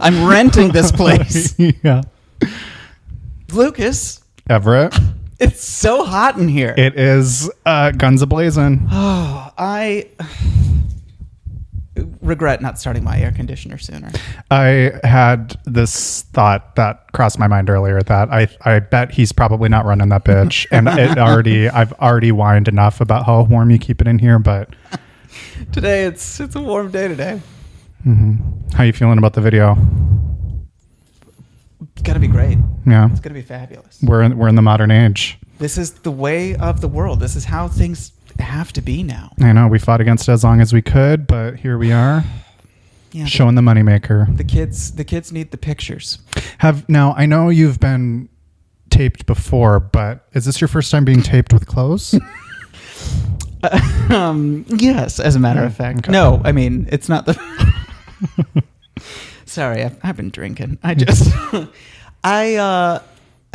I'm renting this place. Yeah. Lucas, Everett. it's so hot in here. It is guns a-blazing. Oh, I regret not starting my air conditioner sooner. I had this thought that crossed my mind earlier that I bet he's probably not running that bitch. And I've already whined enough about how warm you keep it in here, but Today, it's a warm day today. Mm-hmm. How you feeling about the video? It's going to be great. Yeah. It's going to be fabulous. We're in the modern age. This is the way of the world. This is how things have to be now. I know we fought against it as long as we could, but here we are. Yeah, showing the moneymaker. The kids need the pictures. Now, I know you've been taped before, but is this your first time being taped with clothes? Yes, as a matter of fact. Okay. No, I mean, it's not the... Sorry, I've been drinking. I just... I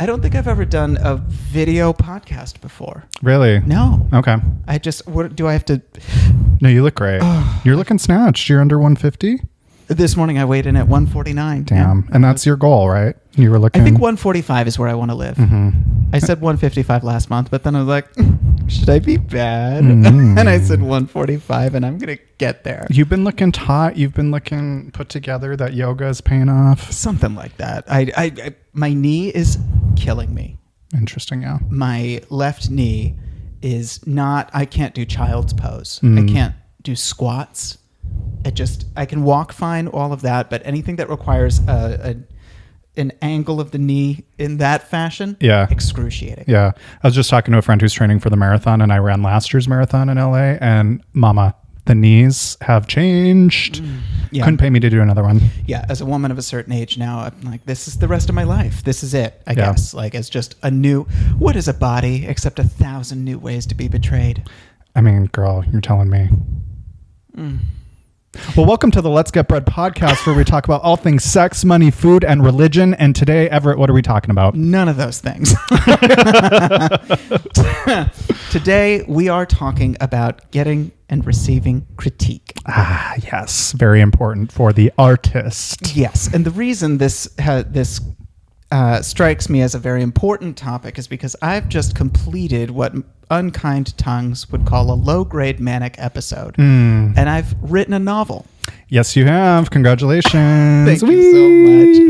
don't think I've ever done a video podcast before. Really? No. Okay. What do I have to... No, you look great. You're looking snatched. You're under 150? This morning I weighed in at 149. Damn. Yeah. And that's your goal, right? You were looking... I think 145 is where I want to live. Mm-hmm. I said 155 last month, but then I was like, should I be bad? Mm. And I said 145, and I'm going to get there. You've been looking taut. You've been looking put together. That yoga is paying off. Something like that. I my knee is killing me. Interesting, yeah. My left knee is not... I can't do child's pose. Mm. I can't do squats. I can walk fine, all of that, but anything that requires an angle of the knee in that fashion, yeah, excruciating. Yeah. I was just talking to a friend who's training for the marathon, and I ran last year's marathon in LA, and mama, the knees have changed. Yeah. Couldn't pay me to do another one. Yeah, as a woman of a certain age now, I'm like, this is the rest of my life. This is it, I guess. Like, it's just what is a body except 1,000 new ways to be betrayed? I mean, girl, you're telling me. Mm. Well, welcome to the Let's Get Bread podcast, where we talk about all things sex, money, food, and religion. And today, Everett, what are we talking about? None of those things. Today, we are talking about getting and receiving critique. Ah, yes. Very important for the artist. Yes. And the reason this strikes me as a very important topic is because I've just completed what unkind tongues would call a low-grade manic episode. And I've written a novel. Yes, you have. Congratulations. Thank you so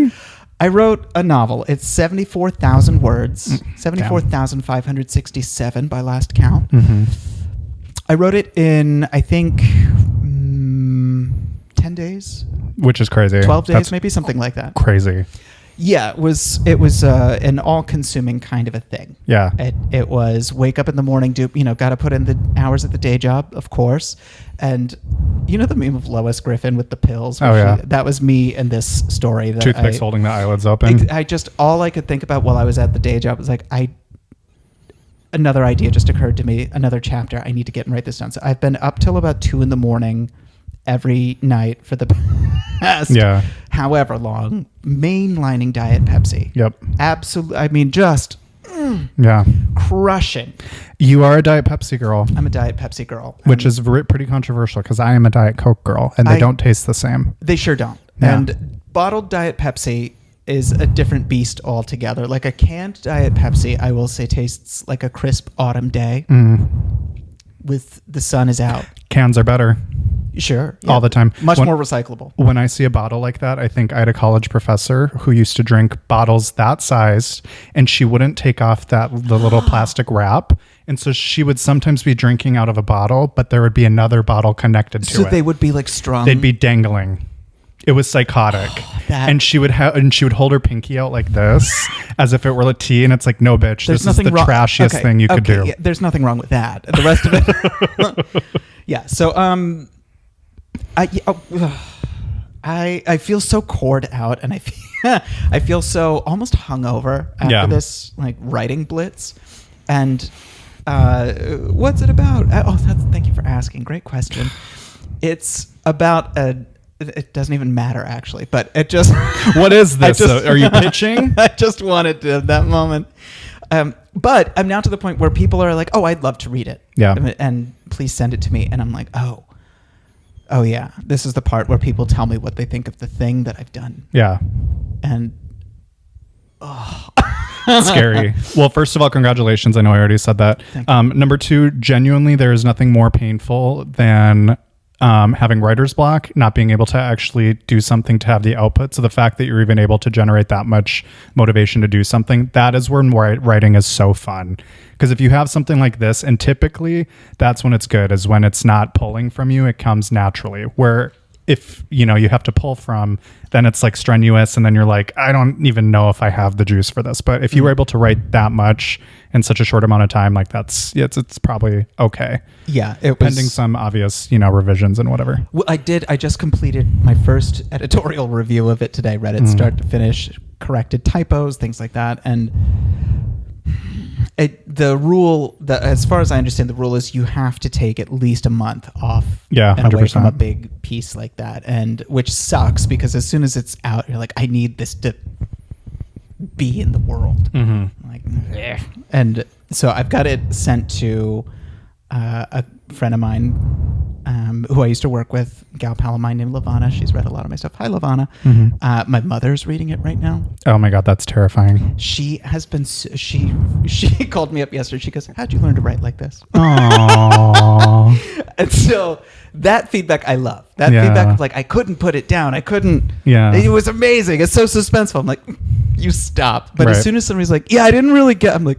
much. I wrote a novel. It's 74,000 words, 74,567 by last count. Mm-hmm. I wrote it in, I think, 10 days. Which is crazy. 12 days, That's maybe, something like that. Crazy. Yeah, it was an all-consuming kind of a thing. Yeah. It was wake up in the morning, got to put in the hours at the day job, of course. And you know the meme of Lois Griffin with the pills? Oh, yeah. That was me in this story. Toothpicks holding the eyelids open. All I could think about while I was at the day job was like, another idea just occurred to me, another chapter. I need to get and write this down. So I've been up till about 2 a.m. every night for the past however long, mainlining Diet Pepsi. Yep. Absolutely. I mean, just crushing. You are a Diet Pepsi girl. I'm a Diet Pepsi girl. Which is pretty controversial because I am a Diet Coke girl, and they don't taste the same. They sure don't. Yeah. And bottled Diet Pepsi is a different beast altogether. Like a canned Diet Pepsi, I will say, tastes like a crisp autumn day with the sun is out. Cans are better. Sure. All the time. Much more recyclable. When I see a bottle like that, I think I had a college professor who used to drink bottles that size, and she wouldn't take off the little plastic wrap. And so she would sometimes be drinking out of a bottle, but there would be another bottle connected to it. So they would be like strung. They'd be dangling. It was psychotic. And she would hold her pinky out like this as if it were a tea, and it's like, no, bitch, this is the trashiest thing you could do. Yeah, there's nothing wrong with that. The rest of it. Yeah. So I feel so cored out, and I feel so almost hungover after this like writing blitz. And what's it about? Thank you for asking. Great question. It's about it doesn't even matter actually, but it just. What is this? Are you pitching? I just wanted to have that moment. But I'm now to the point where people are like, "Oh, I'd love to read it." Yeah. And please send it to me. And I'm like, "Oh, Oh yeah, this is the part where people tell me what they think of the thing that I've done. Yeah. And scary. Well, first of all, congratulations. I know I already said that. Number 2, genuinely, there is nothing more painful than having writer's block, not being able to actually do something to have the output. So the fact that you're even able to generate that much motivation to do something, that is when writing is so fun. Because if you have something like this, and typically that's when it's good, is when it's not pulling from you, it comes naturally. Where if you have to pull from, then it's like strenuous, and then you're like, I don't even know if I have the juice for this. But if you were able to write that much in such a short amount of time, like it's probably okay. Yeah, it was pending some obvious revisions and whatever. Well, I just completed my first editorial review of it today. Read it start to finish, corrected typos, things like that, and the rule that, as far as I understand, the rule is you have to take at least a month off and away from a big piece like that, and which sucks because as soon as it's out, you're like, I need this to be in the world. Like, and so I've got it sent to a friend of mine who I used to work with, a gal pal of mine named Lavana. She's read a lot of my stuff. Hi, Lavana. My mother's reading it right now. Oh my God, that's terrifying. She has been, she called me up yesterday. She goes, how'd you learn to write like this? Aww. And so that feedback I love. That feedback of like, I couldn't put it down. I couldn't. Yeah. It was amazing. It's so suspenseful. I'm like, you stop. But as soon as somebody's like, yeah, I didn't really get, I'm like,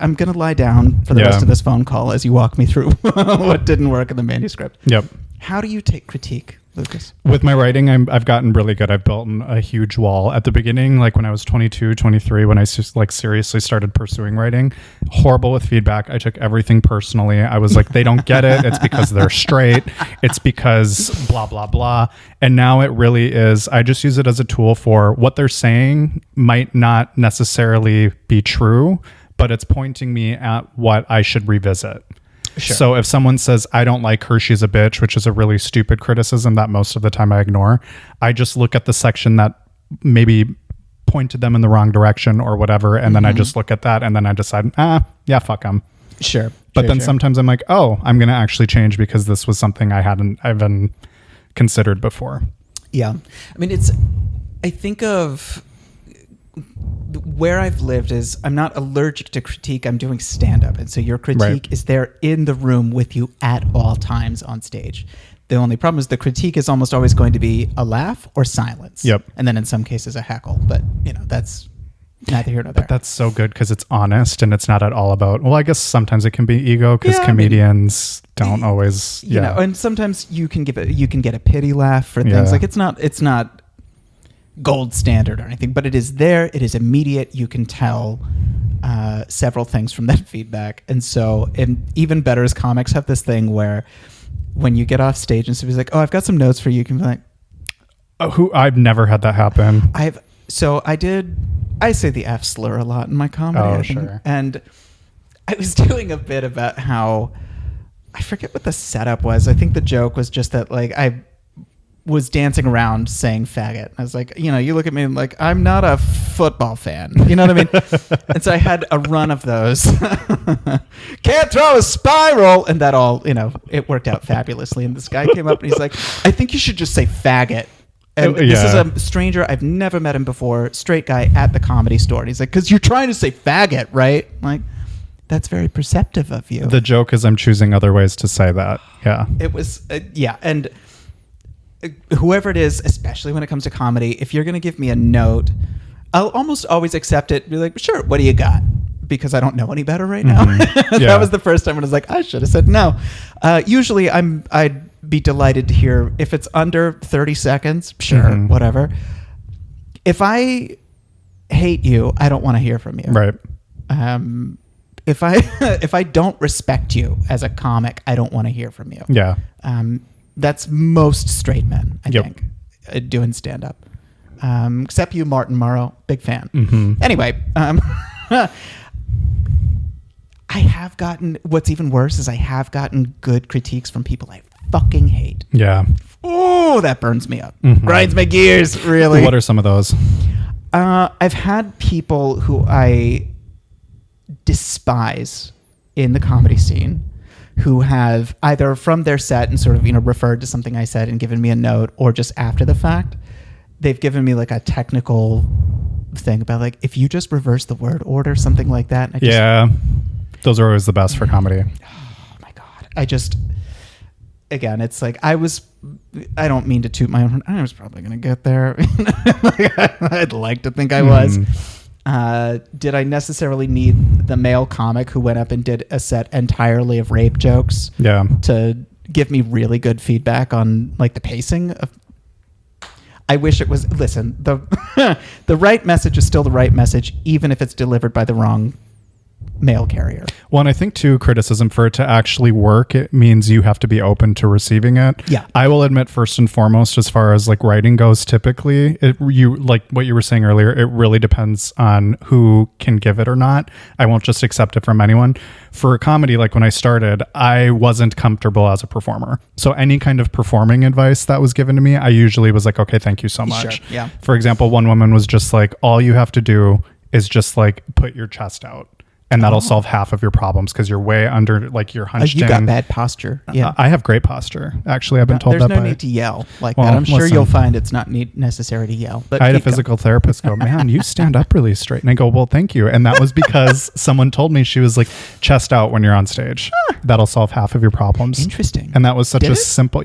I'm going to lie down for the rest of this phone call as you walk me through what didn't work in the manuscript. Yep. How do you take critique, Lucas? With my writing, I've gotten really good. I've built a huge wall. At the beginning, like when I was 22, 23, when I just seriously started pursuing writing, horrible with feedback. I took everything personally. I was like, they don't get it. It's because they're straight. It's because blah, blah, blah. And now it really is, I just use it as a tool for what they're saying might not necessarily be true, but it's pointing me at what I should revisit. Sure. So if someone says, I don't like her, she's a bitch, which is a really stupid criticism that most of the time I ignore, I just look at the section that maybe pointed them in the wrong direction or whatever. And then I just look at that and then I decide, yeah, fuck them. Sure. But then sometimes I'm like, oh, I'm going to actually change because this was something I haven't considered before. Yeah. I mean, I think of where I've lived is I'm not allergic to critique. I'm doing stand-up. And so your critique is there in the room with you at all times on stage. The only problem is the critique is almost always going to be a laugh or silence. Yep. And then in some cases a heckle. But, that's neither here nor there. But that's so good because it's honest and it's not at all about, well, I guess sometimes it can be ego because comedians don't always, and sometimes you can get a pity laugh for things. Like it's not gold standard or anything, but it is there. It is immediate. You can tell several things from that feedback. And so, and even better is comics have this thing where when you get off stage and somebody's like, oh, I've got some notes for you. You can be like, I've never had that happen. I say the F slur a lot in my comedy. Oh, sure. And I was doing a bit about how, I forget what the setup was. I think the joke was just that like I was dancing around saying faggot. I was like, you look at me like I'm not a football fan. You know what I mean? And so I had a run of those. Can't throw a spiral. And that all, it worked out fabulously. And this guy came up and he's like, I think you should just say faggot. And this is a stranger. I've never met him before. Straight guy at the Comedy Store. And he's like, because you're trying to say faggot, right? I'm like, that's very perceptive of you. The joke is I'm choosing other ways to say that. Yeah. It was, And whoever it is, especially when it comes to comedy, if you're going to give me a note, I'll almost always accept it. Be like, sure, what do you got? Because I don't know any better right now. That was the first time when I was like, I should have said no. Usually I'd be delighted to hear if it's under 30 seconds, sure, whatever. If I hate you, I don't want to hear from you. Right. If I don't respect you as a comic, I don't want to hear from you. Yeah. That's most straight men, I think, doing stand-up. Except you, Martin Morrow, big fan. Anyway, I have gotten, what's even worse is I have gotten good critiques from people I fucking hate. Yeah. Oh, that burns me up. Grinds my gears, really. What are some of those? I've had people who I despise in the comedy scene who have either from their set and sort of, referred to something I said and given me a note, or just after the fact, they've given me like a technical thing about like, if you just reverse the word order, something like that. And those are always the best for comedy. Oh my God. Again, it's like I don't mean to toot my own horn. I was probably going to get there. I'd like to think I was. Did I necessarily need the male comic who went up and did a set entirely of rape jokes to give me really good feedback on like the pacing of? I wish it was. Listen, the right message is still the right message, even if it's delivered by the wrong mail carrier. Well, and I think too, criticism, for it to actually work, it means you have to be open to receiving it. Yeah. I will admit, first and foremost, as far as like writing goes, typically you like what you were saying earlier, it really depends on who can give it or not. I won't just accept it from anyone. For a comedy, like when I started, I wasn't comfortable as a performer. So any kind of performing advice that was given to me, I usually was like, okay, thank you so much. Sure. Yeah. For example, one woman was just like, all you have to do is just like put your chest out. And that'll solve half of your problems because you're way under, like you're hunched in. You got bad posture. Yeah, I have great posture. Actually, I've been told there's that. There's no need to yell like that. I'm sure you'll find it's not necessary to yell. But I had a physical therapist go, man, you stand up really straight. And I go, well, thank you. And that was because someone told me, she was like, chest out when you're on stage. That'll solve half of your problems. Interesting. And that was such simple,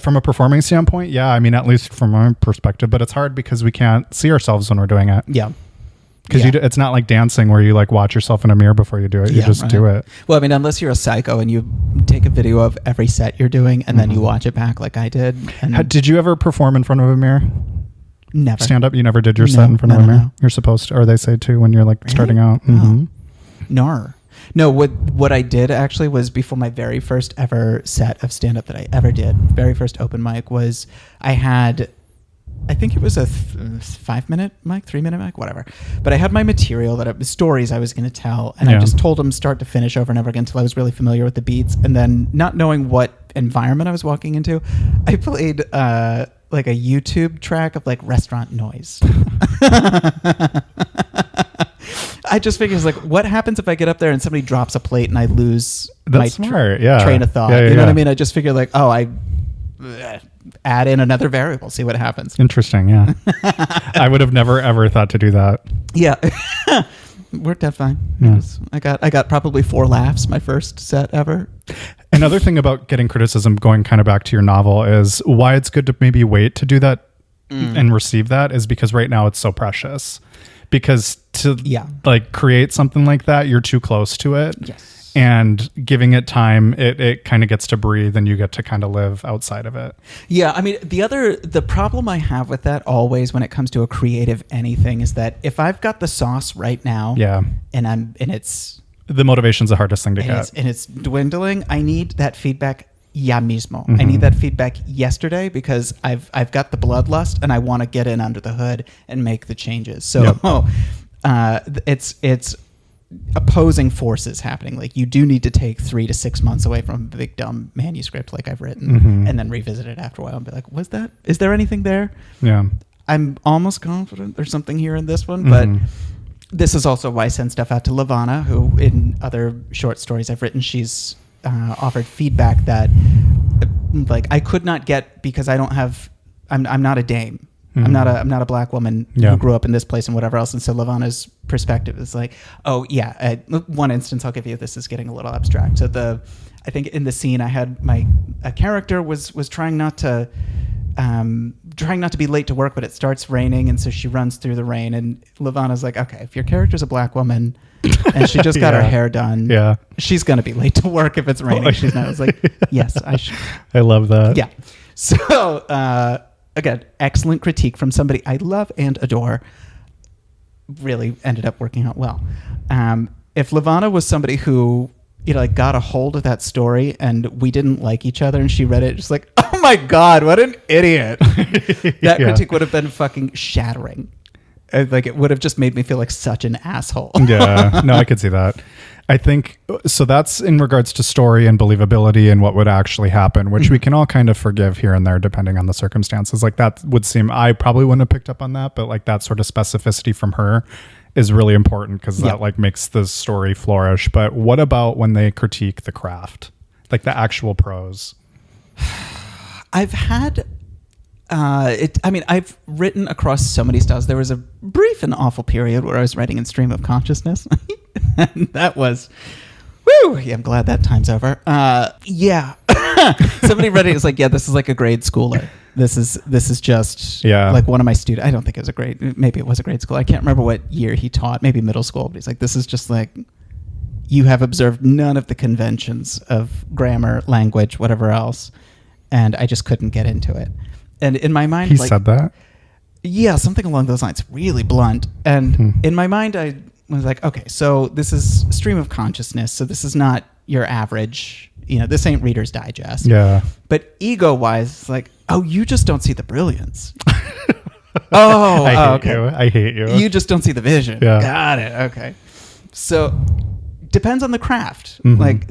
from a performing standpoint. Yeah, I mean, at least from my perspective, but it's hard because we can't see ourselves when we're doing it. Yeah. Because it's not like dancing where you like watch yourself in a mirror before you do it. You just do it. Well, I mean, unless you're a psycho and you take a video of every set you're doing and then you watch it back like I did. And did you ever perform in front of a mirror? Never. Stand up? You never did your set in front of a mirror? No. You're supposed to, or they say too when you're like starting out. Mm-hmm. No, what I did actually was before my very first ever set of stand-up that I ever did, very first open mic, was I think it was a 5-minute mic, 3-minute mic, whatever. But I had my material stories I was going to tell, and I just told them start to finish over and over again until I was really familiar with the beats. And then, not knowing what environment I was walking into, I played like a YouTube track of like restaurant noise. I just figured, like, what happens if I get up there and somebody drops a plate and I lose my train of thought? You know what I mean? I just figured like, add in another variable, see what happens. Interesting. Yeah. I would have never ever thought to do that. Yeah. Worked out fine. Yeah. I got probably 4 laughs my first set ever. Another thing about getting criticism, going kind of back to your novel, is why it's good to maybe wait to do that and receive that is because right now it's so precious. Because to like create something like that, you're too close to it. Yes. And giving it time, it kind of gets to breathe and you get to kind of live outside of it. Yeah. I mean, the problem I have with that always when it comes to a creative anything is that if I've got the sauce right now and it's... The motivation's the hardest thing to get. And it's dwindling, I need that feedback ya mismo. Mm-hmm. I need that feedback yesterday because I've got the bloodlust and I want to get in under the hood and make the changes. So it's opposing forces happening. Like you do need to take 3 to 6 months away from a big dumb manuscript like I've written and then revisit it after a while and be like, is there anything there? Yeah. I'm almost confident there's something here in this one, but this is also why I send stuff out to Lavana, who in other short stories I've written, she's offered feedback that like I could not get because I'm not a dame. I'm not a black woman who grew up in this place and whatever else. And so Lavana's perspective is like, one instance I'll give you, this is getting a little abstract. So I think in the scene I had a character was trying not to be late to work, but it starts raining. And so she runs through the rain and Lavana's like, okay, if your character's a black woman and she just got her hair done, she's going to be late to work if it's raining. She's not. I was like, yes, I should. I love that. Yeah. So, again, excellent critique from somebody I love and adore. Really ended up working out well. If Lavana was somebody who got a hold of that story and we didn't like each other and she read it just like, oh my God, what an idiot. That critique would have been fucking shattering. Like it would have just made me feel like such an asshole. Yeah, no, I could see that. I think, so that's in regards to story and believability and what would actually happen, which we can all kind of forgive here and there depending on the circumstances. Like that would seem, I probably wouldn't have picked up on that, but like that sort of specificity from her is really important because that like makes the story flourish. But what about when they critique the craft? Like the actual prose. I've had I've written across so many styles. There was a brief and awful period where I was writing in stream of consciousness. And that was, woo! Yeah, I'm glad that time's over. Yeah. Somebody read it. It was like, yeah, this is like a grade schooler. This is just like one of my students. I don't think it was maybe it was a grade school. I can't remember what year he taught, maybe middle school. But he's like, this is just like, you have observed none of the conventions of grammar, language, whatever else. And I just couldn't get into it. And in my mind, he said that? Yeah, something along those lines, really blunt. And in my mind, I was like, okay, so this is stream of consciousness. So this is not your average, this ain't Reader's Digest. Yeah. But ego-wise, it's like, oh, you just don't see the brilliance. I hate you. You just don't see the vision. Yeah. Got it. Okay. So depends on the craft. Like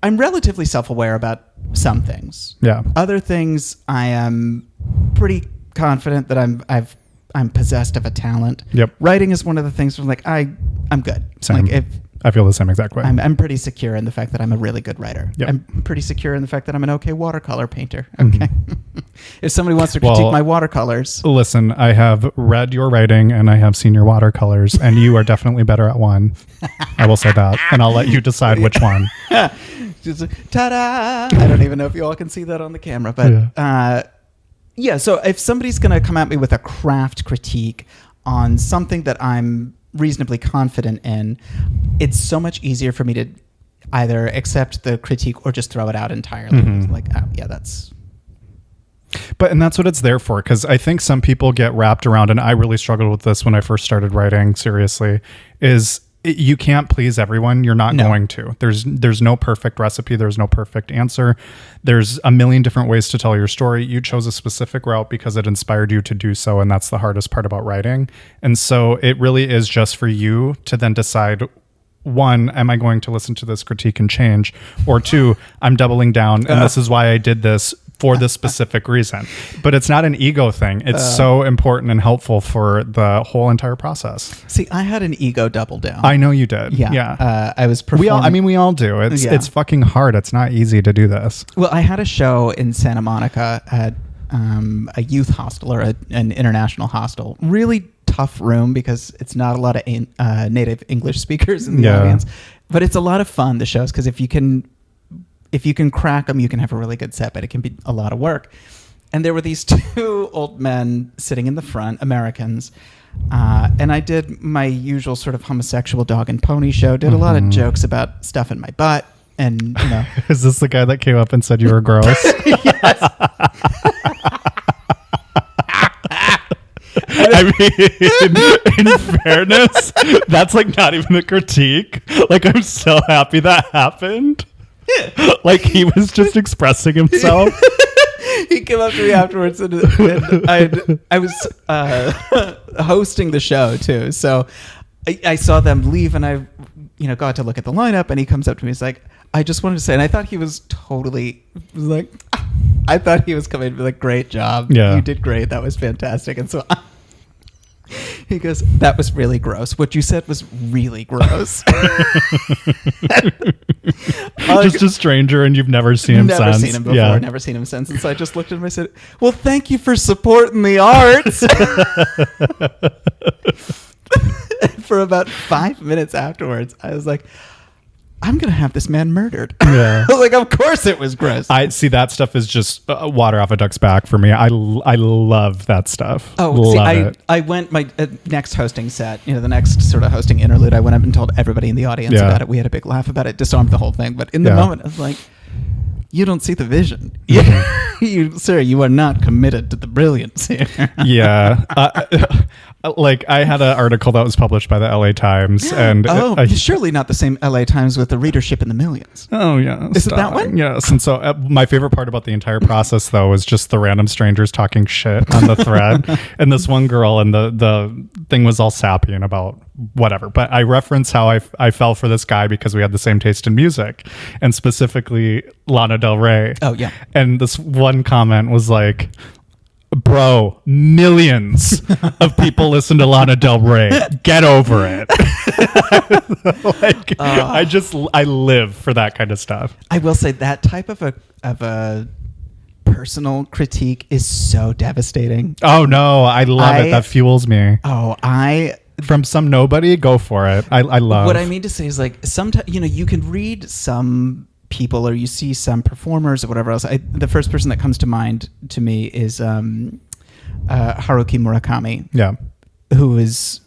I'm relatively self-aware about some things. Yeah. Other things, I am pretty confident that I'm possessed of a talent. Yep. Writing is one of the things where like I'm good. Same. Like I feel the same exact way. I'm pretty secure in the fact that I'm a really good writer. Yep. I'm pretty secure in the fact that I'm an okay watercolor painter. Okay. If somebody wants to critique my watercolors. Listen, I have read your writing and I have seen your watercolors, and you are definitely better at one. I will say that. And I'll let you decide which one. Just ta-da! I don't even know if you all can see that on the camera, but so if somebody's going to come at me with a craft critique on something that I'm reasonably confident in, it's so much easier for me to either accept the critique or just throw it out entirely. Like, oh, yeah, that's... And that's what it's there for, because I think some people get wrapped around, and I really struggled with this when I first started writing, seriously, is... You can't please everyone. You're not going to. There's no perfect recipe. There's no perfect answer. There's a million different ways to tell your story. You chose a specific route because it inspired you to do so, and that's the hardest part about writing. And so it really is just for you to then decide, one, am I going to listen to this critique and change? Or two, I'm doubling down, and this is why I did this for this specific reason. But it's not an ego thing. It's so important and helpful for the whole entire process. See, I had an ego double down. I know you did. Yeah. I was performing. We all do. It's fucking hard. It's not easy to do this. Well, I had a show in Santa Monica at a youth hostel or an international hostel. Really tough room because it's not a lot of native English speakers in the audience. But it's a lot of fun, the shows, because if you can crack them, you can have a really good set, but it can be a lot of work. And there were these two old men sitting in the front, Americans, and I did my usual sort of homosexual dog and pony show, did a lot of jokes about stuff in my butt, and, Is this the guy that came up and said you were gross? Yes. I mean, in fairness, that's like not even a critique. Like, I'm so happy that happened. Like, he was just expressing himself. He came up to me afterwards, and I was hosting the show too. So I saw them leave, and I got to look at the lineup, and he comes up to me. He's like, I just wanted to say, and I thought he was totally like, I thought he was coming to be like, great job. Yeah. You did great. That was fantastic. And so he goes, that was really gross. What you said was really gross. Just a stranger, and you've never seen him since. Never seen him before, never seen him since. And so I just looked at him and I said, well, thank you for supporting the arts. For about 5 minutes afterwards, I was like, I'm going to have this man murdered. Yeah. I was like, of course it was gross. I see, that stuff is just water off a duck's back for me. I love that stuff. I went my next hosting set, the next sort of hosting interlude, I went up and told everybody in the audience about it. We had a big laugh about it, disarmed the whole thing. But in the moment, I was like, you don't see the vision. Sir, you are not committed to the brilliance here. Yeah. Like, I had an article that was published by the LA Times, and surely not the same LA Times with a readership in the millions. Oh yeah, is it that one? Yes. And so my favorite part about the entire process, though, was just the random strangers talking shit on the thread, and this one girl, and the thing was all sappy and about whatever. But I reference how I fell for this guy because we had the same taste in music, and specifically Lana Del Rey. Oh yeah. And this one comment was like, Bro, millions of people listen to Lana Del Rey. Get over it. I live for that kind of stuff. I will say that type of a personal critique is so devastating. Oh no, I love it. That fuels me. From some nobody, go for it. I love. What I mean to say is, like, sometimes, you can read some people or you see some performers or whatever else. The first person that comes to mind to me is Haruki Murakami. Yeah. Who is,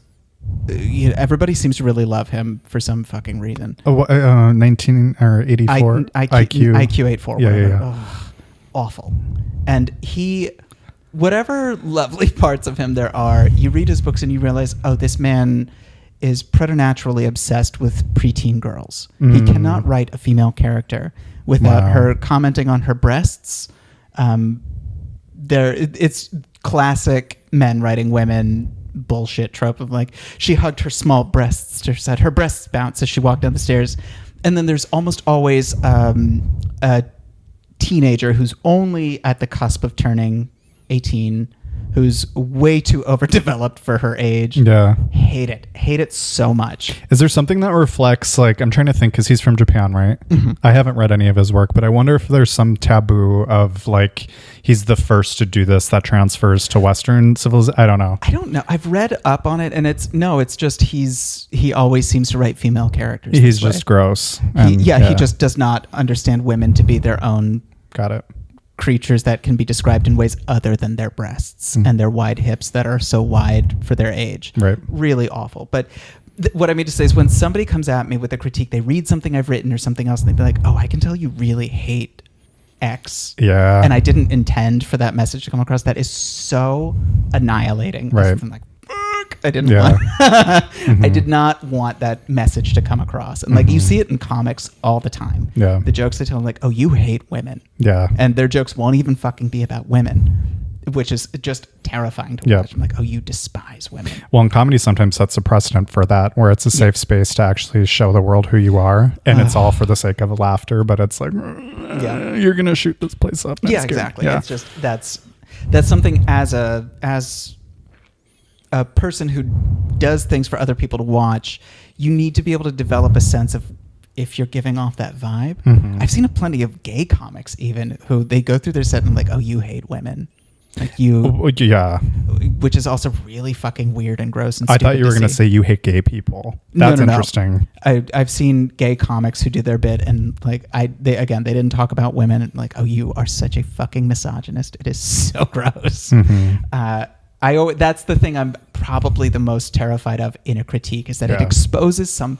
everybody seems to really love him for some fucking reason. 19 or 84 IQ 84. Yeah. Ugh, awful. And whatever lovely parts of him there are, you read his books and you realize, this man is preternaturally obsessed with preteen girls. He cannot write a female character without her commenting on her breasts. It's classic men writing women bullshit trope of, like, she hugged her small breasts to her side. Her breasts bounced as she walked down the stairs. And then there's almost always a teenager who's only at the cusp of turning 18, who's way too overdeveloped for her age. Yeah. Hate it so much. Is there something that reflects, like, I'm trying to think, because he's from Japan, right? Mm-hmm. I haven't read any of his work, but I wonder if there's some taboo of, like, he's the first to do this that transfers to Western civilization. I don't know. I've read up on it, and it's just he always seems to write female characters. He's just gross. He just does not understand women to be their own. Got it. Creatures that can be described in ways other than their breasts and their wide hips that are so wide for their age. Right. Really awful. But what I mean to say is, when somebody comes at me with a critique, they read something I've written or something else, and they be like, I can tell you really hate X. Yeah. And I didn't intend for that message to come across. That is so annihilating. Right. I'm like, I didn't want I did not want that message to come across. And, like, you see it in comics all the time. Yeah. The jokes they tell them, like, you hate women. Yeah. And their jokes won't even fucking be about women, which is just terrifying to watch. I'm like, you despise women. Well, and comedy sometimes sets a precedent for that, where it's a safe space to actually show the world who you are, and it's all for the sake of laughter, but it's like, you're going to shoot this place up. Yeah, exactly. Yeah. It's just, that's something as a person who does things for other people to watch, you need to be able to develop a sense of if you're giving off that vibe. I've seen plenty of gay comics even who they go through their set and, like, you hate women. Like, which is also really fucking weird and gross and stupid. I thought you were going to say you hate gay people. That's interesting. I've seen gay comics who do their bit and, like, they didn't talk about women and, like, you are such a fucking misogynist. It is so gross. That's the thing I'm probably the most terrified of in a critique, is that it exposes some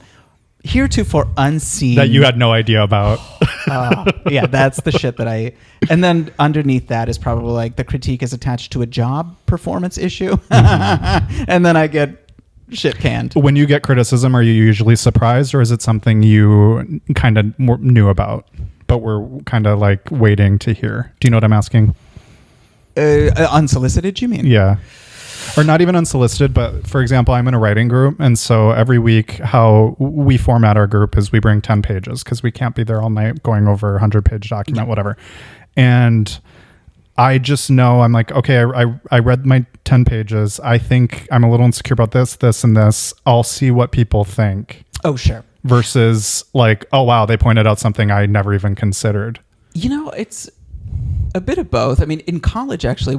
heretofore unseen that you had no idea about. That's the shit that and then underneath that is probably, like, the critique is attached to a job performance issue. And then I get shit canned. When you get criticism, are you usually surprised, or is it something you kind of knew about but were kind of, like, waiting to hear? Do you know what I'm asking? Unsolicited, you mean? Yeah. Or not even unsolicited, but for example, I'm in a writing group, and so every week how we format our group is we bring 10 pages because we can't be there all night going over a 100-page document, whatever. And I just know, I'm like, okay, I read my 10 pages. I think I'm a little insecure about this, and this. I'll see what people think. Oh, sure. Versus, like, oh, wow, they pointed out something I never even considered. It's a bit of both. I mean, in college, actually,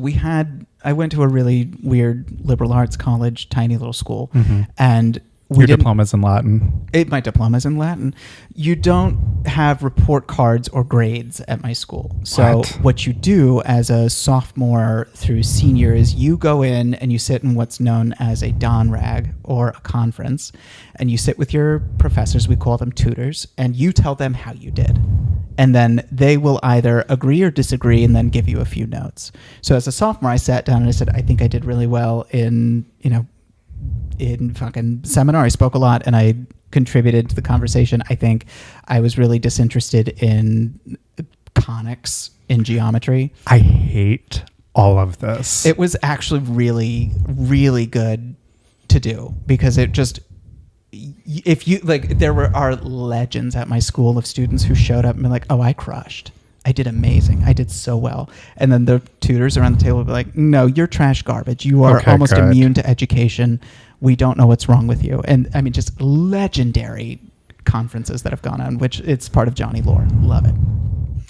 I went to a really weird liberal arts college, tiny little school, and your diploma's in Latin. My diploma's in Latin. You don't have report cards or grades at my school. So what you do as a sophomore through senior is you go in and you sit in what's known as a Don Rag or a conference, and you sit with your professors, we call them tutors, and you tell them how you did. And then they will either agree or disagree and then give you a few notes. So as a sophomore, I sat down and I said, I think I did really well in fucking seminar. I spoke a lot and I contributed to the conversation. I think I was really disinterested in conics in geometry. I hate all of this. It was actually really, really good to do because it just... If you like, there are legends at my school of students who showed up and been like, I crushed. I did amazing. I did so well. And then the tutors around the table would be like, no, you're trash garbage. You are almost immune to education. We don't know what's wrong with you. And I mean, just legendary conferences that have gone on, which it's part of Johnny lore. Love it.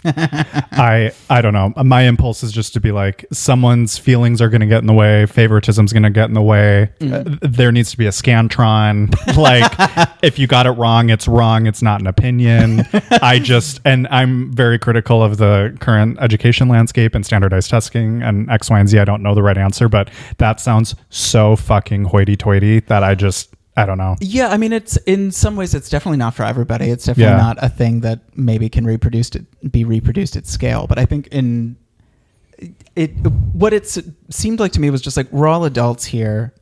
I don't know. My impulse is just to be like, someone's feelings are going to get in the way. Favoritism's going to get in the way. There needs to be a Scantron. Like, if you got it wrong, it's wrong. It's not an opinion. And I'm very critical of the current education landscape and standardized testing and X, Y, and Z. I don't know the right answer, but that sounds so fucking hoity-toity that I don't know. Yeah, I mean, it's in some ways it's definitely not for everybody. It's definitely not a thing that maybe can be reproduced at scale. But I think what it seemed like to me was just like, we're all adults here.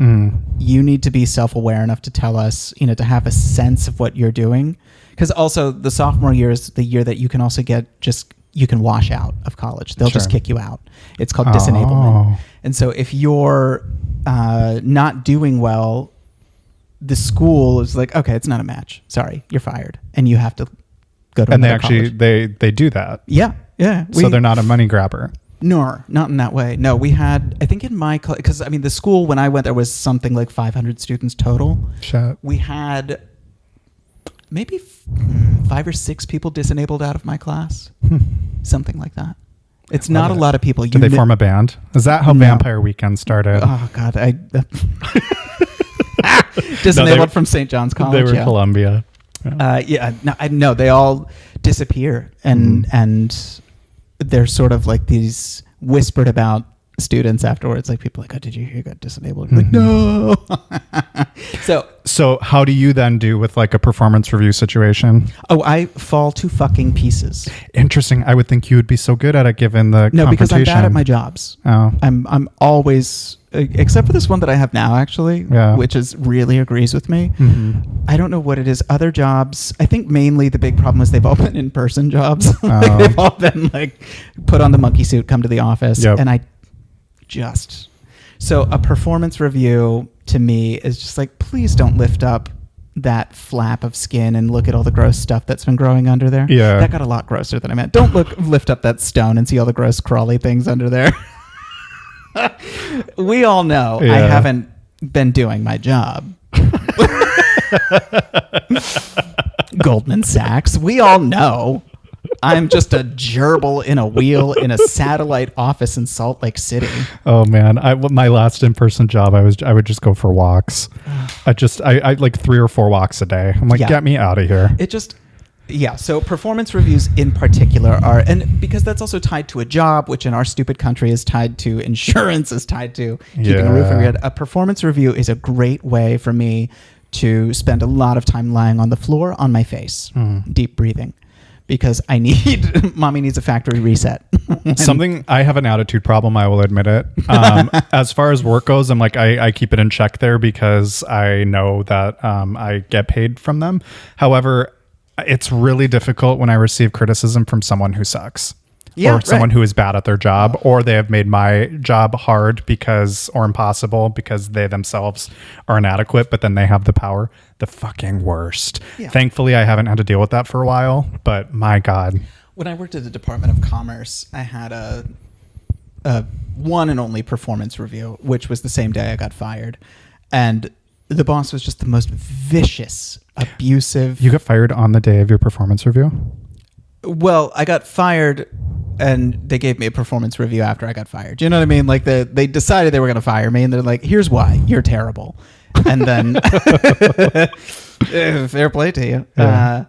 You need to be self-aware enough to tell us, to have a sense of what you're doing. Because also the sophomore year is the year that you can also you can wash out of college. They'll just kick you out. It's called disenablement. And so if you're not doing well, the school is like, okay, it's not a match. Sorry, you're fired, and you have to go to. And they do that. Yeah. So they're not a money grabber. No, not in that way. No, we had, I think in my class, because I mean the school when I went there was something like 500 students total. Shit. We had maybe 5 or 6 people disenabled out of my class, something like that. It's not a lot of people. Did they form a band? Is that how Vampire Weekend started? Oh God, disabled from St. John's College. They were Columbia. No, they all disappear, and they're sort of like these whispered about students afterwards. Like people are like, oh, did you hear you got disabled? Like, no. So how do you then do with like a performance review situation? Oh, I fall to fucking pieces. Interesting. I would think you would be so good at it given the No, because I'm bad at my jobs. Oh. I'm always, except for this one that I have now, actually, which really agrees with me. I don't know what it is. Other jobs, I think mainly the big problem is they've all been in-person jobs. Like they've all been like, put on the monkey suit, come to the office. Yep. And so a performance review to me is just like, please don't lift up that flap of skin and look at all the gross stuff that's been growing under there. Yeah. That got a lot grosser than I meant. Don't lift up that stone and see all the gross crawly things under there. We all know I haven't been doing my job. Goldman Sachs. We all know I'm just a gerbil in a wheel in a satellite office in Salt Lake City. Oh man, my last in-person job, I would just go for walks. I like 3 or 4 walks a day. I'm like, get me out of here. So performance reviews in particular are, and because that's also tied to a job, which in our stupid country is tied to insurance, is tied to keeping a roof over your head. A performance review is a great way for me to spend a lot of time lying on the floor on my face, deep breathing. Because mommy needs a factory reset. Something, I have an attitude problem, I will admit it. As far as work goes, I'm like, I keep it in check there because I know that I get paid from them. However, it's really difficult when I receive criticism from someone who sucks. Or someone who is bad at their job, or they have made my job hard or impossible because they themselves are inadequate, but then they have the power. The fucking worst. Yeah. Thankfully, I haven't had to deal with that for a while, but my God. When I worked at the Department of Commerce, I had a one and only performance review, which was the same day I got fired. And the boss was just the most vicious, abusive. You got fired on the day of your performance review? Well, I got fired and they gave me a performance review after I got fired. Do you know what I mean? Like they decided they were going to fire me and they're like, here's why, you're terrible. And then fair play to you. Yeah.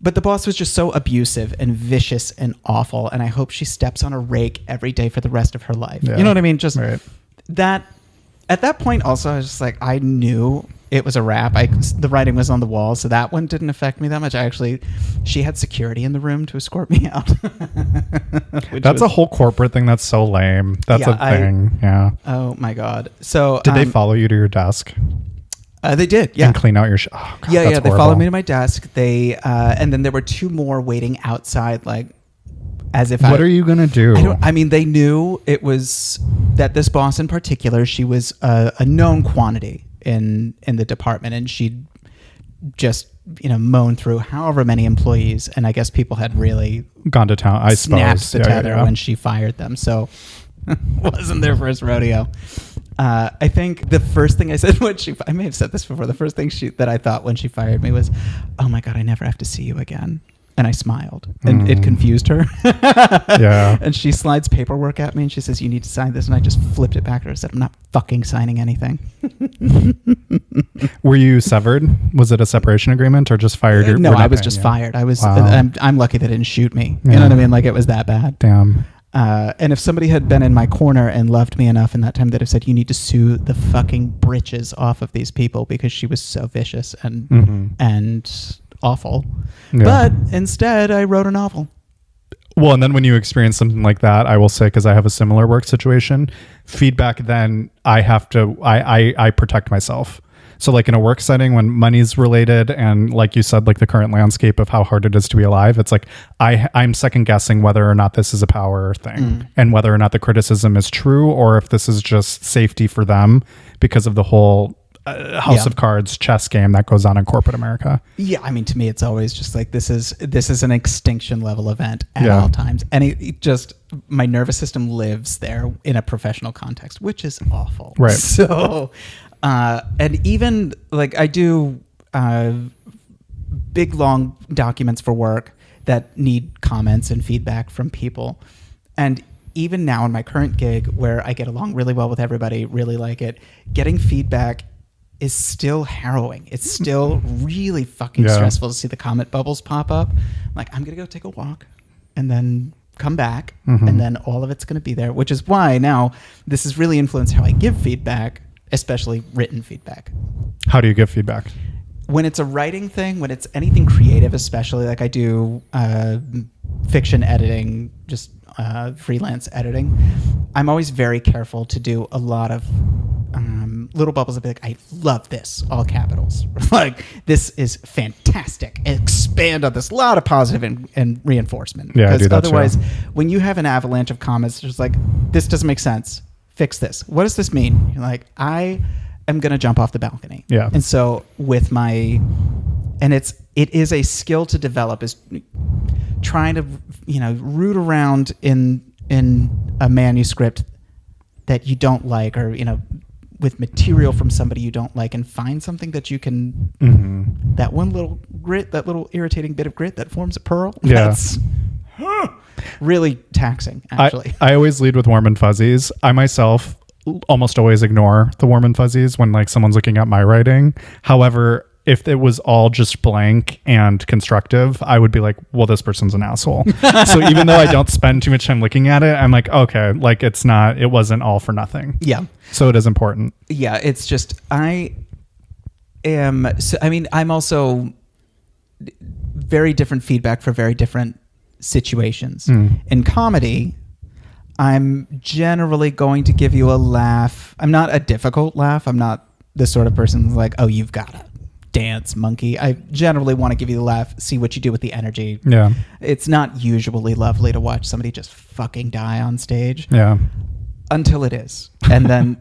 But the boss was just so abusive and vicious and awful. And I hope she steps on a rake every day for the rest of her life. Yeah. You know what I mean? Just that at that point also, I was just like, I knew it was a wrap. The writing was on the wall, so that one didn't affect me that much. She had security in the room to escort me out. That's a whole corporate thing. That's so lame. That's a thing. Yeah. Oh my God. So did they follow you to your desk? They did. Yeah. And clean out your. Oh, God, yeah. They followed me to my desk. They and then there were 2 more waiting outside, like as if. What are you gonna do? I mean, they knew it was that this boss in particular. She was a known quantity in the department, and she'd just mown through however many employees, and I guess people had really gone to town. I snapped suppose the tether when she fired them. So wasn't their first rodeo. I think the first thing I said I may have said this before. The first thing that I thought when she fired me was, "Oh my God, I never have to see you again." And I smiled, and it confused her. Yeah. And she slides paperwork at me, and she says, "You need to sign this." And I just flipped it back at her and said, "I'm not fucking signing anything." Were you severed? Was it a separation agreement or just fired? No, I was just fired. I was. Wow. I'm lucky they didn't shoot me. Yeah. You know what I mean? Like, it was that bad. Damn. And if somebody had been in my corner and loved me enough in that time, they'd have said, "You need to sue the fucking britches off of these people," because she was so vicious and awful. Yeah. But instead, I wrote a novel. Well, and then when you experience something like that, I will say, because I have a similar work situation, feedback, then I have to, I protect myself. So like in a work setting, when money's related, and like you said, like the current landscape of how hard it is to be alive, it's like I'm second guessing whether or not this is a power thing and whether or not the criticism is true, or if this is just safety for them because of the whole House of Cards chess game that goes on in corporate America. Yeah, I mean, to me, it's always just like this is an extinction level event at all times, and it just, my nervous system lives there in a professional context, which is awful. Right. So, and even like I do big long documents for work that need comments and feedback from people, and even now in my current gig where I get along really well with everybody, really like it, getting feedback is still harrowing. It's still really fucking stressful to see the comment bubbles pop up. Like, I'm going to go take a walk and then come back and then all of it's going to be there, which is why now this has really influenced how I give feedback, especially written feedback. How do you give feedback? When it's a writing thing, when it's anything creative, especially like I do fiction editing, just freelance editing, I'm always very careful to do a lot of little bubbles of like, "I love this," all capitals. Like, "This is fantastic. Expand on this." A lot of positive and reinforcement. Yeah, I do because that otherwise, too. when you have an avalanche of comments, just like, "This doesn't make sense. Fix this. What does this mean?" You're like, I am going to jump off the balcony. Yeah. And so with it is a skill to develop, is trying to, root around in a manuscript that you don't like, or, with material from somebody you don't like, and find something that you can, that one little grit, that little irritating bit of grit that forms a pearl. Yeah. That's really taxing, actually. I always lead with warm and fuzzies. I myself almost always ignore the warm and fuzzies when like someone's looking at my writing. However, if it was all just blank and constructive, I would be like, well, this person's an asshole. So even though I don't spend too much time looking at it, I'm like, okay, like it wasn't all for nothing. Yeah. So it is important. Yeah. It's just, I'm also very different feedback for very different situations. In comedy, I'm generally going to give you a laugh. I'm not a difficult laugh. I'm not the sort of person who's like, "Oh, you've got to dance, monkey." I generally want to give you the laugh, see what you do with the energy. Yeah. It's not usually lovely to watch somebody just fucking die on stage. Yeah. Until it is. And then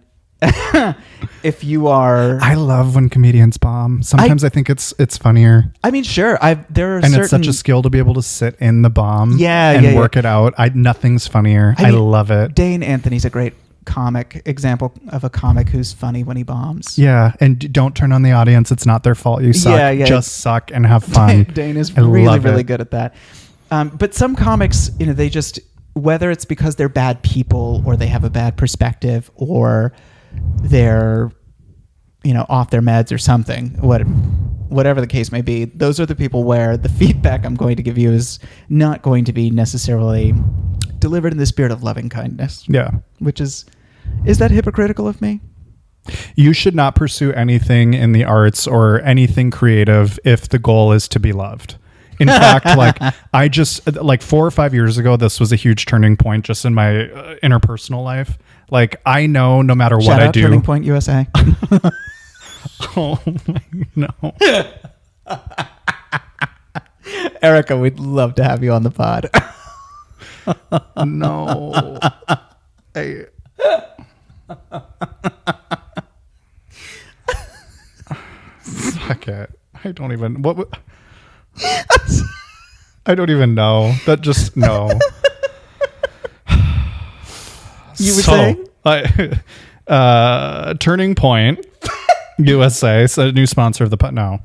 if you are... I love when comedians bomb. Sometimes I think it's funnier. I mean, sure. It's such a skill to be able to sit in the bomb and work it out. Nothing's funnier. I love it. Dane Anthony's a great example of a comic who's funny when he bombs. Yeah, and don't turn on the audience. It's not their fault. You suck. Yeah. Just suck and have fun. Dane is really good at that. But some comics, they just, whether it's because they're bad people or they have a bad perspective or they're, off their meds or something, whatever the case may be, those are the people where the feedback I'm going to give you is not going to be necessarily delivered in the spirit of loving kindness. Yeah. Which is that hypocritical of me? You should not pursue anything in the arts or anything creative if the goal is to be loved. In fact, I just 4 or 5 years ago, this was a huge turning point just in my interpersonal life. Like, I know no matter what I do. Turning Point USA. Oh, no. Erica, we'd love to have you on the pod. No. Fuck it. I don't even I don't even know. That just no. You were saying? Turning Point USA, so a new sponsor of the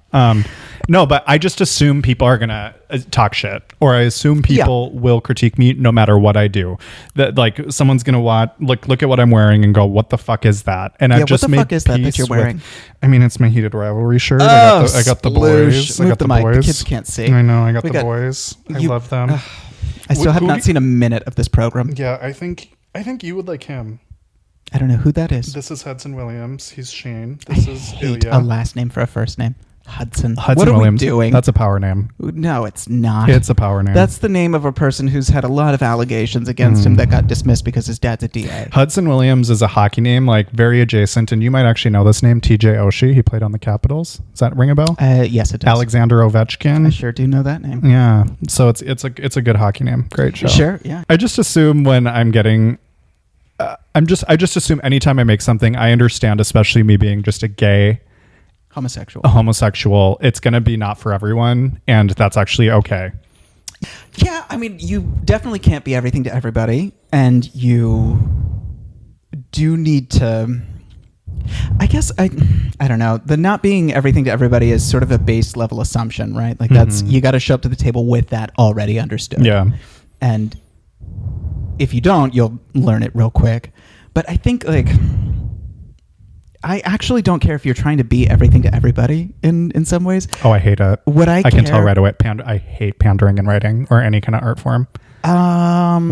no, but I just assume people are gonna talk shit, or I assume people will critique me no matter what I do. That like someone's gonna look at what I'm wearing and go, "What the fuck is that?" And I've just made peace that you're wearing. I mean, it's my Heated Rivalry shirt. Oh, I got the boys. Move the mic. The kids can't see. I know. I got the boys. I love them. I still have not seen a minute of this program. Yeah, I think you would like him. I don't know who that is. This is Hudson Williams. He's Shane. This is Ilya. A last name for a first name. Hudson what Williams. Are we doing? That's a power name. No, it's not. It's a power name. That's the name of a person who's had a lot of allegations against him that got dismissed because his dad's a DA. Hudson Williams is a hockey name, like very adjacent, and you might actually know this name, TJ Oshie. He played on the Capitals. Does that ring a bell? Yes, it does. Alexander Ovechkin. I sure do know that name. Yeah. So it's a good hockey name. Great show. Sure. Yeah. I just assume when I'm getting. I just assume anytime I make something, I understand, especially me being just a gay homosexual, it's going to be not for everyone, and that's actually okay. Yeah, I mean, you definitely can't be everything to everybody, and you do need to, I guess, I don't know, the not being everything to everybody is sort of a base level assumption, right? Like that's, you got to show up to the table with that already understood. Yeah. And if you don't, you'll learn it real quick. But I think, like, I actually don't care if you're trying to be everything to everybody in some ways. Oh, I hate it. What I can tell right away. I hate pandering in writing or any kind of art form.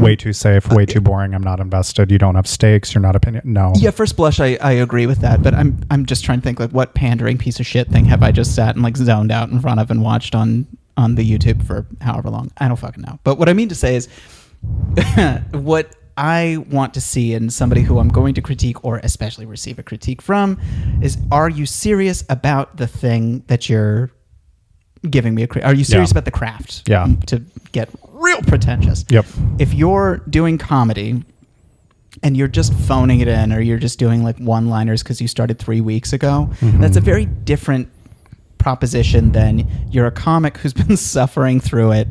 Way too safe, way too boring. I'm not invested. You don't have stakes. You're not opinion. No. Yeah, first blush, I agree with that. But I'm just trying to think, like, what pandering piece of shit thing have I just sat and like zoned out in front of and watched on the YouTube for however long? I don't fucking know. But what I mean to say is, what I want to see in somebody who I'm going to critique or especially receive a critique from is, are you serious about the thing that you're giving me are you serious about the craft? Yeah. To get real pretentious. Yep. If you're doing comedy and you're just phoning it in, or you're just doing like one-liners because you started 3 weeks ago, that's a very different proposition than you're a comic who's been suffering through it,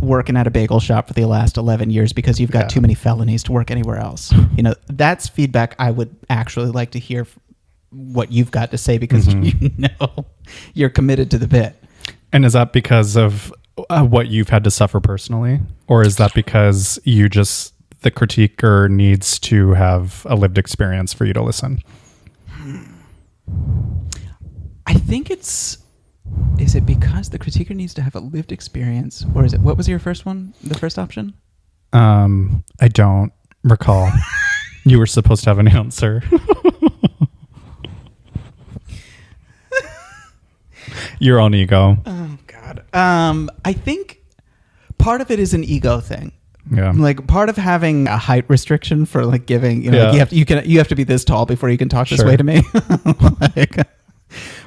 working at a bagel shop for the last 11 years because you've got too many felonies to work anywhere else. You know, that's feedback I would actually like to hear what you've got to say, because you know you're committed to the bit. And is that because of what you've had to suffer personally? Or is that because the critiquer needs to have a lived experience for you to listen? I think is it because the critiquer needs to have a lived experience, or is it, what was your first one, the first option? I don't recall. You were supposed to have an answer. Your own ego. Oh God. I think part of it is an ego thing. Yeah. Like part of having a height restriction for like giving, you know, like you have to be this tall before you can talk this way to me. Like,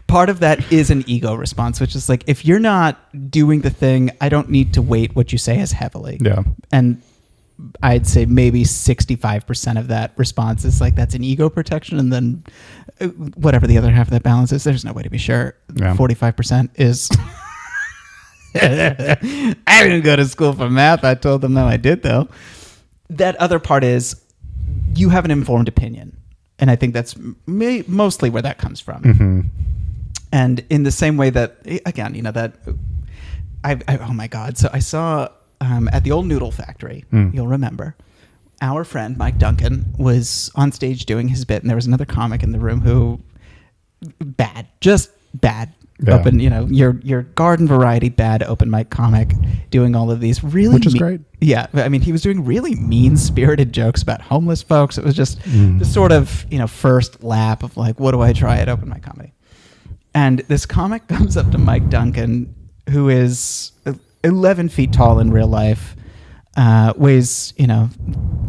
part of that is an ego response, which is like, if you're not doing the thing, I don't need to weight what you say as heavily. Yeah. And I'd say maybe 65% of that response is like, that's an ego protection. And then whatever the other half of that balance is, there's no way to be sure. Yeah. 45% is... I didn't go to school for math. I told them, no, I did though. That other part is you have an informed opinion. And I think that's mostly where that comes from. Mm-hmm. And in the same way that, again, you know, that oh my God. So I saw at the old Noodle Factory, you'll remember, our friend Mike Duncan was on stage doing his bit, and there was another comic in the room who, just bad. Yeah. Open, you know, your garden variety bad open mic comic doing all of these really, which is great. Yeah, I mean, he was doing really mean-spirited jokes about homeless folks. It was just the sort of, you know, first lap of like, what do I try at open mic comedy? And this comic comes up to Mike Duncan, who is 11 feet tall in real life, weighs, you know,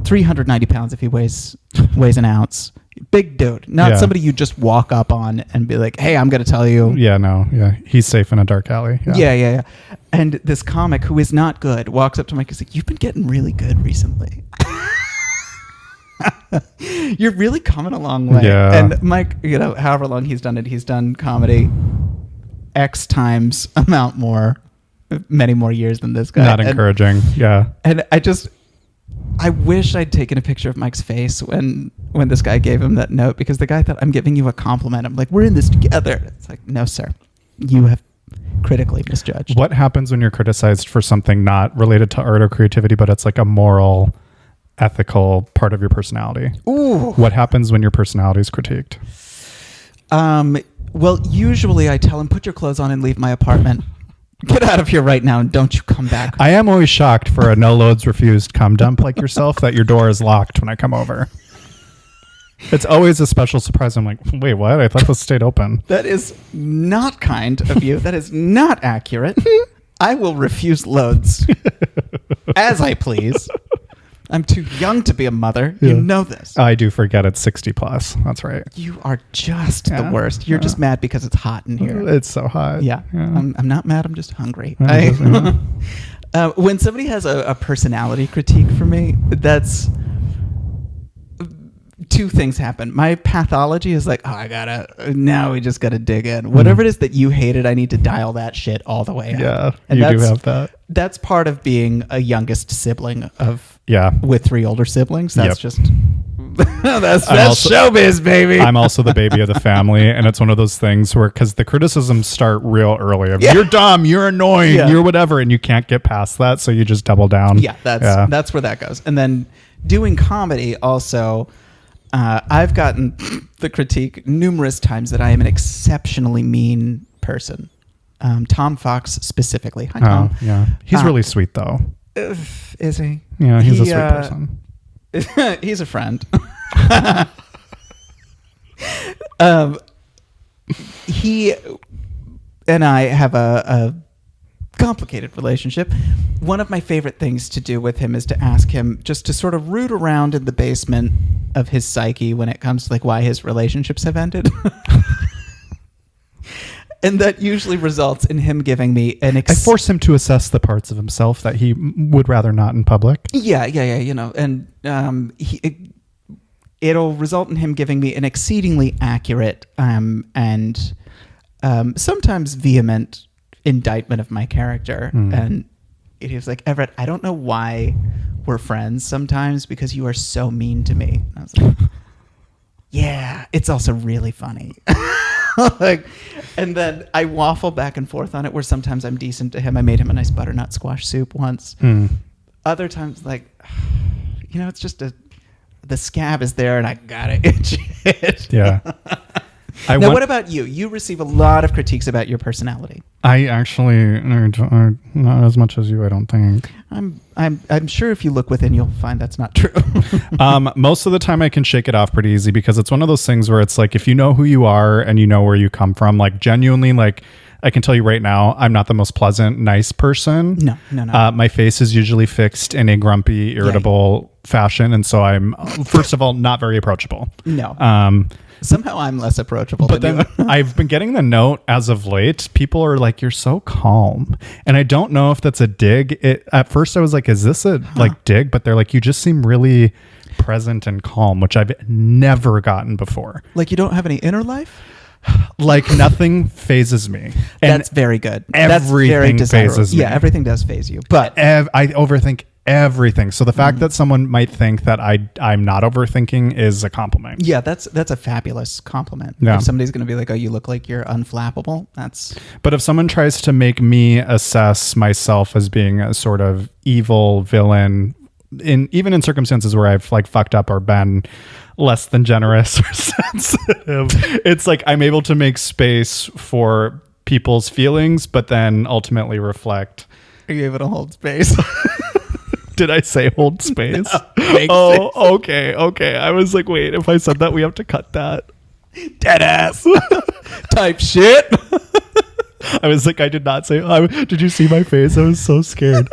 390 pounds if he weighs an ounce. Big dude, not somebody you just walk up on and be like, hey, I'm going to tell you. Yeah, no. Yeah. He's safe in a dark alley. Yeah. And this comic who is not good walks up to Mike and is like, you've been getting really good recently. You're really coming a long way. Yeah. And Mike, you know, however long he's done it, he's done comedy X times amount more, many more years than this guy. Not encouraging. Yeah. And I wish I'd taken a picture of Mike's face when this guy gave him that note, because the guy thought, I'm giving you a compliment. I'm like, we're in this together. It's like, no, sir, you have critically misjudged. What happens when you're criticized for something not related to art or creativity, but it's like a moral, ethical part of your personality? Ooh. What happens when your personality is critiqued? Well, usually I tell him, put your clothes on and leave my apartment. Get out of here right now and don't you come back. I am always shocked for a no loads refused cum dump like yourself that your door is locked when I come over. It's always a special surprise. I'm like, wait, what? I thought this stayed open. That is not kind of you. That is not accurate. I will refuse loads as I please. I'm too young to be a mother. Yeah. You know this. I do forget it's 60 plus. That's right. You are just the worst. You're just mad because it's hot in here. It's so hot. Yeah. I'm not mad. I'm just hungry. When somebody has a personality critique for me, that's... two things happen. My pathology is like, now we just gotta dig in. Whatever it is that you hated, I need to dial that shit all the way out. Yeah, and you do have that. That's part of being a youngest sibling with 3 older siblings. That's just that's showbiz, baby. I'm also the baby of the family, and it's one of those things where, because the criticisms start real early. You're dumb, you're annoying, you're whatever, and you can't get past that, so you just double down. Yeah, that's where that goes. And then doing comedy also. I've gotten the critique numerous times that I am an exceptionally mean person. Tom Fox specifically. Hi, Tom. Oh, yeah. He's really sweet, though. Is he? Yeah, he's a sweet person. He's a friend. He and I have a complicated relationship. One of my favorite things to do with him is to ask him just to sort of root around in the basement of his psyche when it comes to like why his relationships have ended. And that usually results in him giving me I force him to assess the parts of himself that he would rather not in public. Yeah. You know, and it'll result in him giving me an exceedingly accurate and sometimes vehement indictment of my character. And he was like, Everett, I don't know why we're friends sometimes, because you are so mean to me. And I was like, yeah, it's also really funny. And then I waffle back and forth on it, where sometimes I'm decent to him. I made him a nice butternut squash soup once. Other times, like, you know, it's just the scab is there and I gotta itch it. Yeah. Now, what about you? You receive a lot of critiques about your personality. I actually not as much as you, I don't think. I'm sure if you look within, you'll find that's not true. Most of the time I can shake it off pretty easy, because it's one of those things where it's like, if you know who you are and you know where you come from, like genuinely, like I can tell you right now, I'm not the most pleasant, nice person. No. My face is usually fixed in a grumpy, irritable fashion. And so I'm, first of all, not very approachable. No. Somehow I'm less approachable than you. I've been getting the note as of late. People are like, you're so calm. And I don't know if that's a dig. At first I was like, is this a like dig? But they're like, you just seem really present and calm, which I've never gotten before. Like you don't have any inner life? Like nothing phases me. And that's very good. Everything phases me. Yeah, everything does phase you. But I overthink everything. So the fact that someone might think that I'm not overthinking is a compliment. Yeah, that's a fabulous compliment. Yeah. If somebody's going to be like, oh, you look like you're unflappable, that's... But if someone tries to make me assess myself as being a sort of evil villain, even in circumstances where I've like fucked up or been less than generous or sensitive, it's like I'm able to make space for people's feelings, but then ultimately reflect. Are you able to hold space? Did I say hold space? No, okay. I was like, wait, if I said that, we have to cut that. Dead ass type shit. I was like, I did not say. Did you see my face? I was so scared.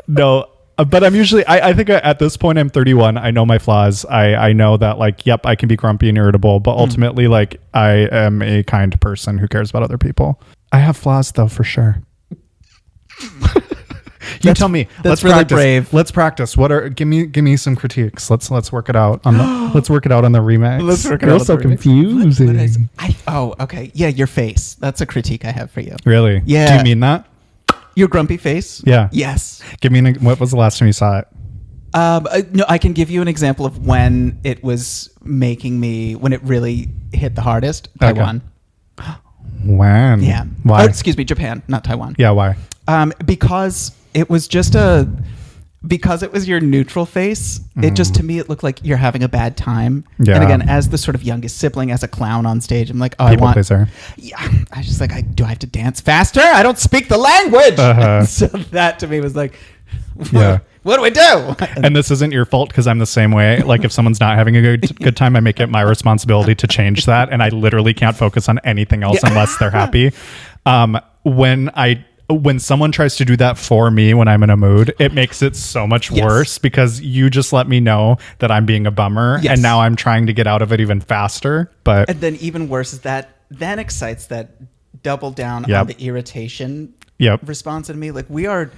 No, but I'm usually. I think at this point I'm 31. I know my flaws. I know that like, yep, I can be grumpy and irritable, but ultimately, like, I am a kind person who cares about other people. I have flaws though, for sure. You tell me. That's Let's really practice. brave. Let's practice. Give me some critiques. Let's work it out on the let's work it out on the remix. Let's work it You're out on so the remix. confusing. Okay. Yeah, your face. That's a critique I have for you. Really? Yeah. Do you mean that? Your grumpy face? Yeah. Yes. Give me what was the last time you saw it? No, I can give you an example of when it was when it really hit the hardest. Okay. Taiwan. When? Yeah. Why? Oh, excuse me, Japan, not Taiwan. Yeah, why? Because it was because it was your neutral face, it just, to me, it looked like you're having a bad time. Yeah. And again, as the sort of youngest sibling, as a clown on stage, I'm like, People pleaser. Yeah. I was just like, do I have to dance faster? I don't speak the language. So that to me was like, Yeah. what do we do? And this isn't your fault because I'm the same way. Like if someone's not having a good time, I make it my responsibility to change that, and I literally can't focus on anything else unless they're happy. When someone tries to do that for me when I'm in a mood, it makes it so much worse because you just let me know that I'm being a bummer, and now I'm trying to get out of it even faster. And then even worse is that then excites that double down on the irritation response in me. Like we are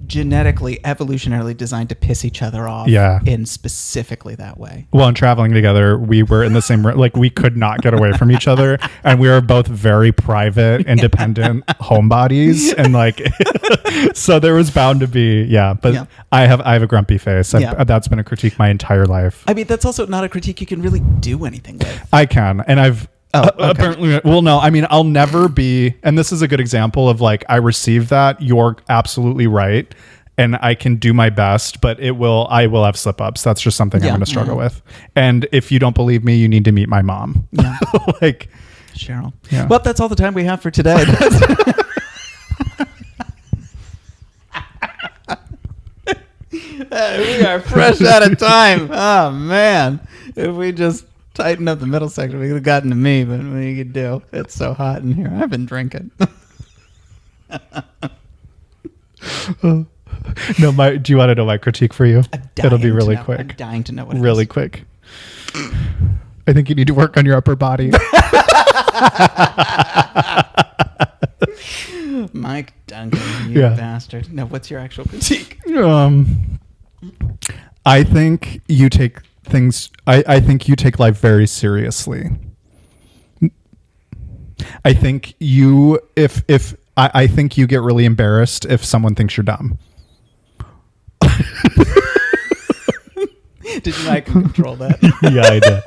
genetically, evolutionarily designed to piss each other off in specifically that way. Well, in traveling together, we were in the same room. Like we could not get away from each other, and we were both very private, independent homebodies, and like so there was bound to be But I have a grumpy face. That's been a critique my entire life. I mean, that's also not a critique you can really do anything with. I can, and I've apparently, well, no, I mean, I'll never be, and this is a good example of like, I receive that. You're absolutely right. And I can do my best, but I will have slip ups. That's just something I'm going to struggle with. And if you don't believe me, you need to meet my mom. Yeah. Like Cheryl. Yeah. Well, that's all the time we have for today. We are fresh out of time. Oh man. If we just tighten up the middle section, we could have gotten to me, but what you could do? It's so hot in here. I've been drinking. No, do you want to know my critique for you? It'll be really quick. I'm dying to know what it is. Really quick. I think you need to work on your upper body. Mike Duncan, you bastard. No, what's your actual critique? I think you take I think you take life very seriously. I think I think you get really embarrassed if someone thinks you're dumb. Did you not control that? Yeah, I did.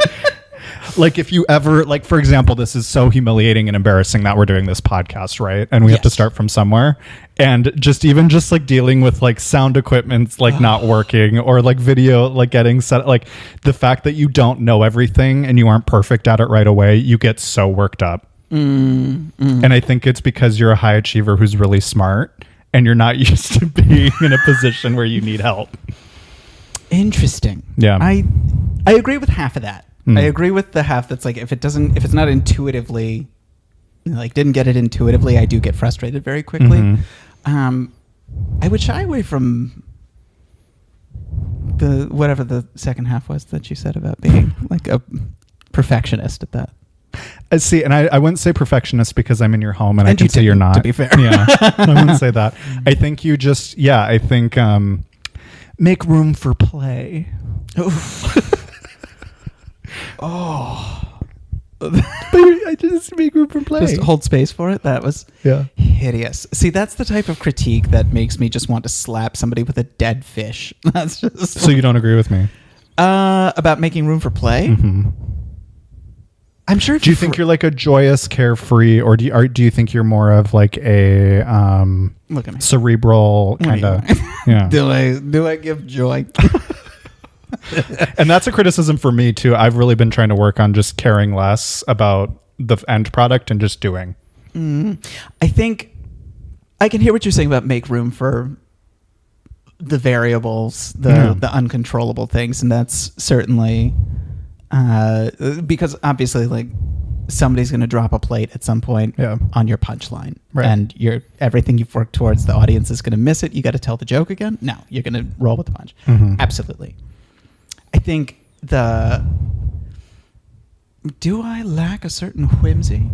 Like if you ever, like for example, this is so humiliating and embarrassing that we're doing this podcast, right? And we have to start from somewhere. And just like dealing with like sound equipment like not working, or like video like getting set, like the fact that you don't know everything and you aren't perfect at it right away, you get so worked up. And I think it's because you're a high achiever who's really smart and you're not used to being in a position where you need help. Interesting. Yeah. I agree with half of that. I agree with the half that's like if it's not intuitively, like didn't get it intuitively, I do get frustrated very quickly. I would shy away from the whatever the second half was that you said about being like a perfectionist at that. See, and I wouldn't say perfectionist because I'm in your home and I can say you're not. To be fair. Yeah, I wouldn't say that. I think you just, I think make room for play. I just make room for play. Just hold space for it. That was hideous. See, that's the type of critique that makes me just want to slap somebody with a dead fish. That's just so you don't agree with me about making room for play. Mm-hmm. I'm sure. Do you think you're like a joyous, carefree, or do you think you're more of like a look at me cerebral kind of? Yeah. Do I give joy? And that's a criticism for me too. I've really been trying to work on just caring less about the end product and just doing. I think I can hear what you're saying about make room for the variables, the uncontrollable things, and that's certainly because obviously, like somebody's going to drop a plate at some point on your punchline, and everything you've worked towards, the audience is going to miss it. You got to tell the joke again. No, you're going to roll with the punch. Absolutely. I think do I lack a certain whimsy?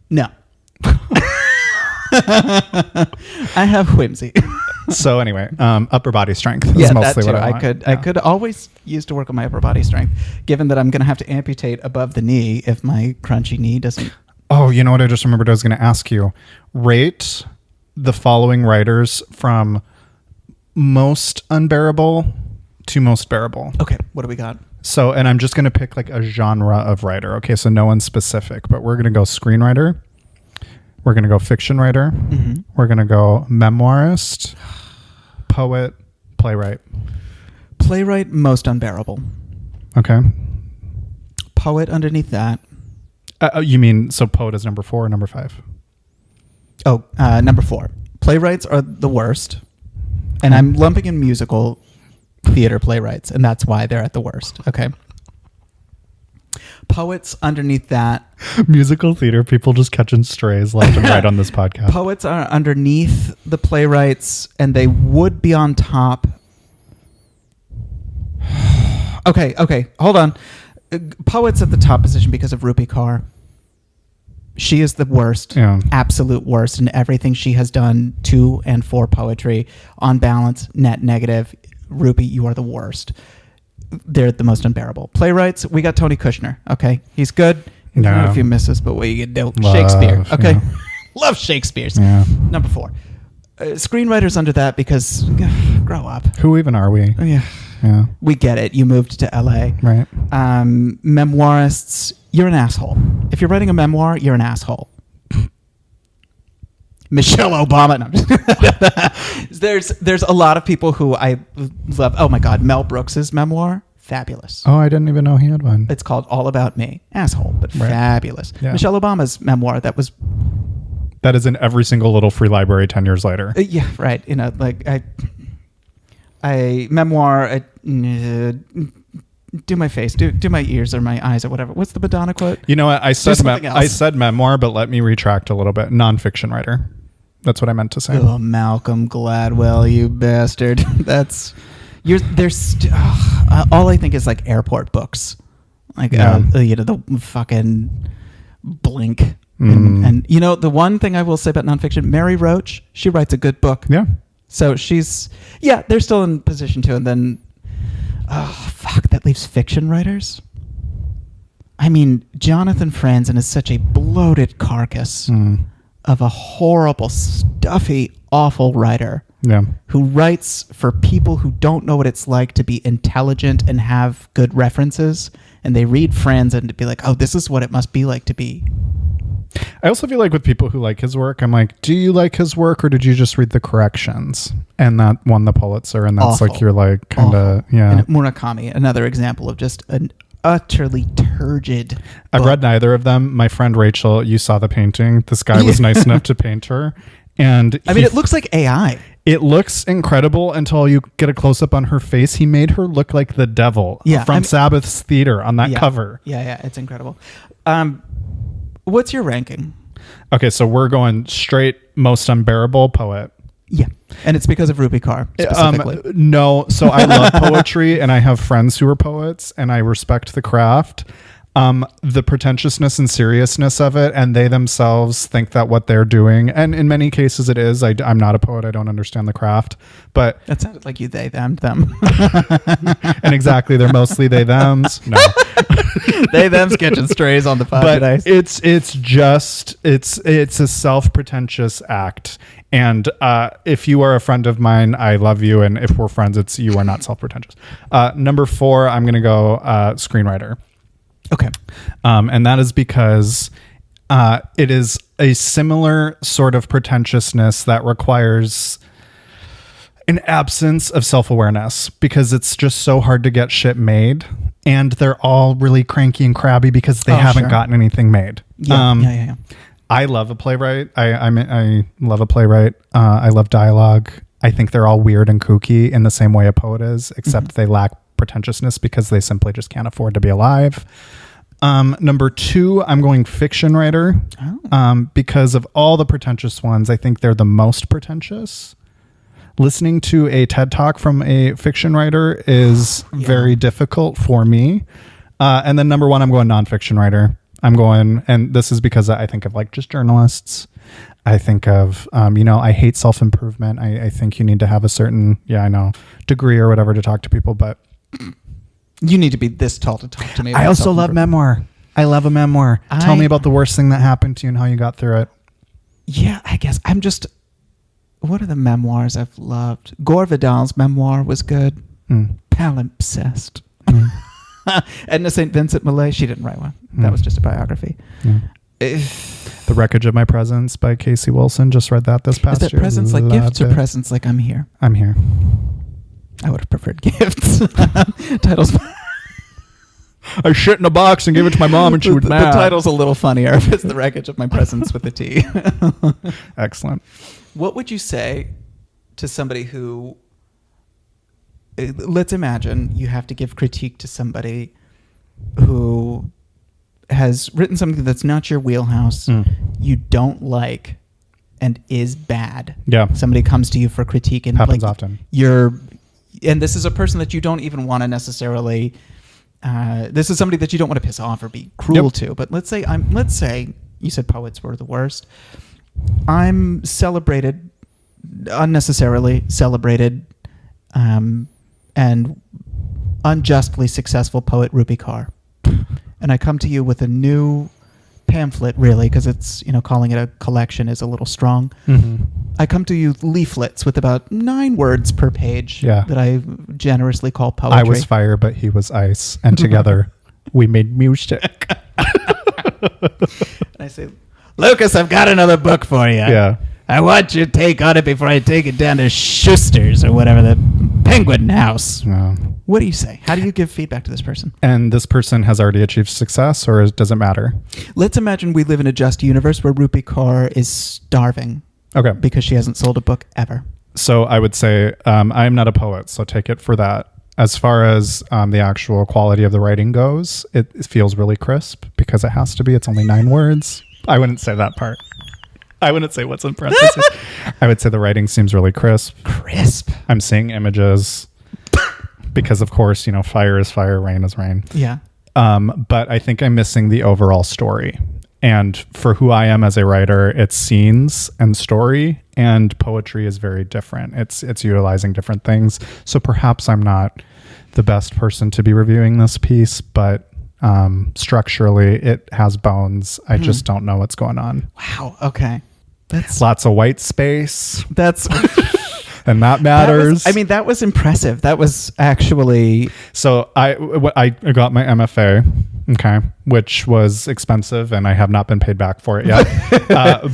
No. I have whimsy. So anyway, upper body strength is Yeah, mostly that too. what I want. I could always use to work on my upper body strength, given that I'm going to have to amputate above the knee if my crunchy knee doesn't. Oh, you know what? I just remembered I was going to ask you. Rate the following writers from most unbearable to most bearable. Okay, what do we got? So, and I'm just going to pick like a genre of writer. Okay, so no one's specific, but we're going to go screenwriter. We're going to go fiction writer. Mm-hmm. We're going to go memoirist, poet, playwright. Playwright, most unbearable. Okay. Poet underneath that. You mean, so poet is number 4 or number 5? Oh, number 4. Playwrights are the worst. And I'm lumping in musical theater playwrights, and that's why they're at the worst. Okay. Poets underneath that. Musical theater, people just catching strays left and right on this podcast. Poets are underneath the playwrights, and they would be on top. Okay, hold on. Poets at the top position because of Rupi Kaur. She is the worst, absolute worst in everything she has done to and for poetry. On balance, net negative. Rupi, you are the worst. They're the most unbearable. Playwrights, we got Tony Kushner. Okay, he's good. He's got a few misses, but what you get Shakespeare. Okay, yeah. Love Shakespeare's. Yeah. Number 4. Screenwriters under that because grow up. Who even are we? Yeah. We get it. You moved to LA. Right. Memoirists, you're an asshole. If you're writing a memoir, you're an asshole. Michelle Obama. No, there's a lot of people who I love. Oh my God, Mel Brooks's memoir, fabulous. Oh, I didn't even know he had one. It's called All About Me. Asshole, but right. Fabulous. Yeah. Michelle Obama's memoir that is in every single little free library 10 years later. Yeah, right. You know, like I memoir. Do my face, do my ears or my eyes or whatever. What's the Madonna quote? You know what? I said memoir, but let me retract a little bit. Nonfiction writer. That's what I meant to say. Oh, Malcolm Gladwell, you bastard. All I think is like airport books. Like, the fucking Blink. And you know, the one thing I will say about nonfiction, Mary Roach, she writes a good book. Yeah. So they're still in position too. And then, that leaves fiction writers. I mean, Jonathan Franzen is such a bloated carcass of a horrible, stuffy, awful writer who writes for people who don't know what it's like to be intelligent and have good references. And they read Franzen to be like, oh, this is what it must be like to be. I also feel like with people who like his work, I'm like, do you like his work or did you just read the corrections? And that won the Pulitzer. And that's awful. Like, you're like kind of, yeah. And Murakami, another example of just an utterly turgid. I've read neither of them. My friend Rachel, you saw the painting. This guy was nice enough to paint her. And I mean, it looks like AI. It looks incredible until you get a close-up on her face. He made her look like the devil from Sabbath's Theater on that cover. Yeah, it's incredible. What's your ranking? Okay, so we're going straight most unbearable poet. Yeah, and it's because of Rupi Kaur specifically. No, so I love poetry, and I have friends who are poets, and I respect the craft. The pretentiousness and seriousness of it, and they themselves think that what they're doing, and in many cases it is. I'm not a poet. I don't understand the craft, but that sounded like you they them. And exactly, they're mostly they thems. No, they them's catching strays on the pod today. It's a self-pretentious act, and if you are a friend of mine, I love you, and if we're friends, you are not self-pretentious. Number 4, I'm gonna go screenwriter. Okay. And that is because it is a similar sort of pretentiousness that requires an absence of self-awareness because it's just so hard to get shit made. And they're all really cranky and crabby because they haven't gotten anything made. Yeah. I love a playwright. I love a playwright. I love dialogue. I think they're all weird and kooky in the same way a poet is, except they lack pretentiousness because they simply just can't afford to be alive. Number 2, I'm going fiction writer. Because of all the pretentious ones, I think they're the most pretentious. Listening to a TED Talk from a fiction writer is very difficult for me. And then number 1, I'm going nonfiction writer. I'm going, and this is because I think of like just journalists. I think of, I hate self-improvement. I think you need to have a certain, degree or whatever to talk to people, but you need to be this tall to talk to me. I also love memoir. I love a memoir. Tell me about the worst thing that happened to you and how you got through it. Yeah, I guess what are the memoirs I've loved? Gore Vidal's memoir was good. Palimpsest. Edna St. Vincent Millay, she didn't write one. That was just a biography. The Wreckage of My Presence by Casey Wilson. Just read that this past year. Is that presents like gifts or presents like I'm here? I'm here. I would have preferred gifts. Titles. I shit in a box and gave it to my mom and she was mad. The title's a little funnier if it's The Wreckage of My Presence with a T. Excellent. What would you say to somebody who, let's imagine you have to give critique to somebody who has written something that's not your wheelhouse, you don't like, and is bad. Yeah. Somebody comes to you for critique and happens often. And this is a person that you don't even want to necessarily. This is somebody that you don't want to piss off or be cruel to. But let's say you said poets were the worst. I'm celebrated, unnecessarily celebrated, and unjustly successful poet Rupi Kaur. And I come to you with a new pamphlet, really, because it's, calling it a collection is a little strong. I come to you leaflets with about 9 words per page that I generously call poetry. I was fire, but he was ice. And together we made music. And I say, Lucas, I've got another book for you. Yeah. I want you to take on it before I take it down to Schuster's or whatever, the Penguin House. What do you say? How do you give feedback to this person? And this person has already achieved success, or does it matter? Let's imagine we live in a just universe where Rupi Kaur is starving. Okay. Because she hasn't sold a book ever. So I would say I'm not a poet, so take it for that. As far as the actual quality of the writing goes, it feels really crisp because it has to be. It's only 9 words. I wouldn't say that part. I wouldn't say what's in parentheses. I would say the writing seems really crisp. Crisp. I'm seeing images because, of course, fire is fire, rain is rain. Yeah. But I think I'm missing the overall story. And for who I am as a writer, it's scenes and story, and poetry is very different. It's utilizing different things. So perhaps I'm not the best person to be reviewing this piece, but structurally it has bones. I just don't know what's going on. Wow. Okay. That's lots of white space. That's and that matters. That was impressive. That was actually. So I got my MFA, okay, which was expensive, and I have not been paid back for it yet.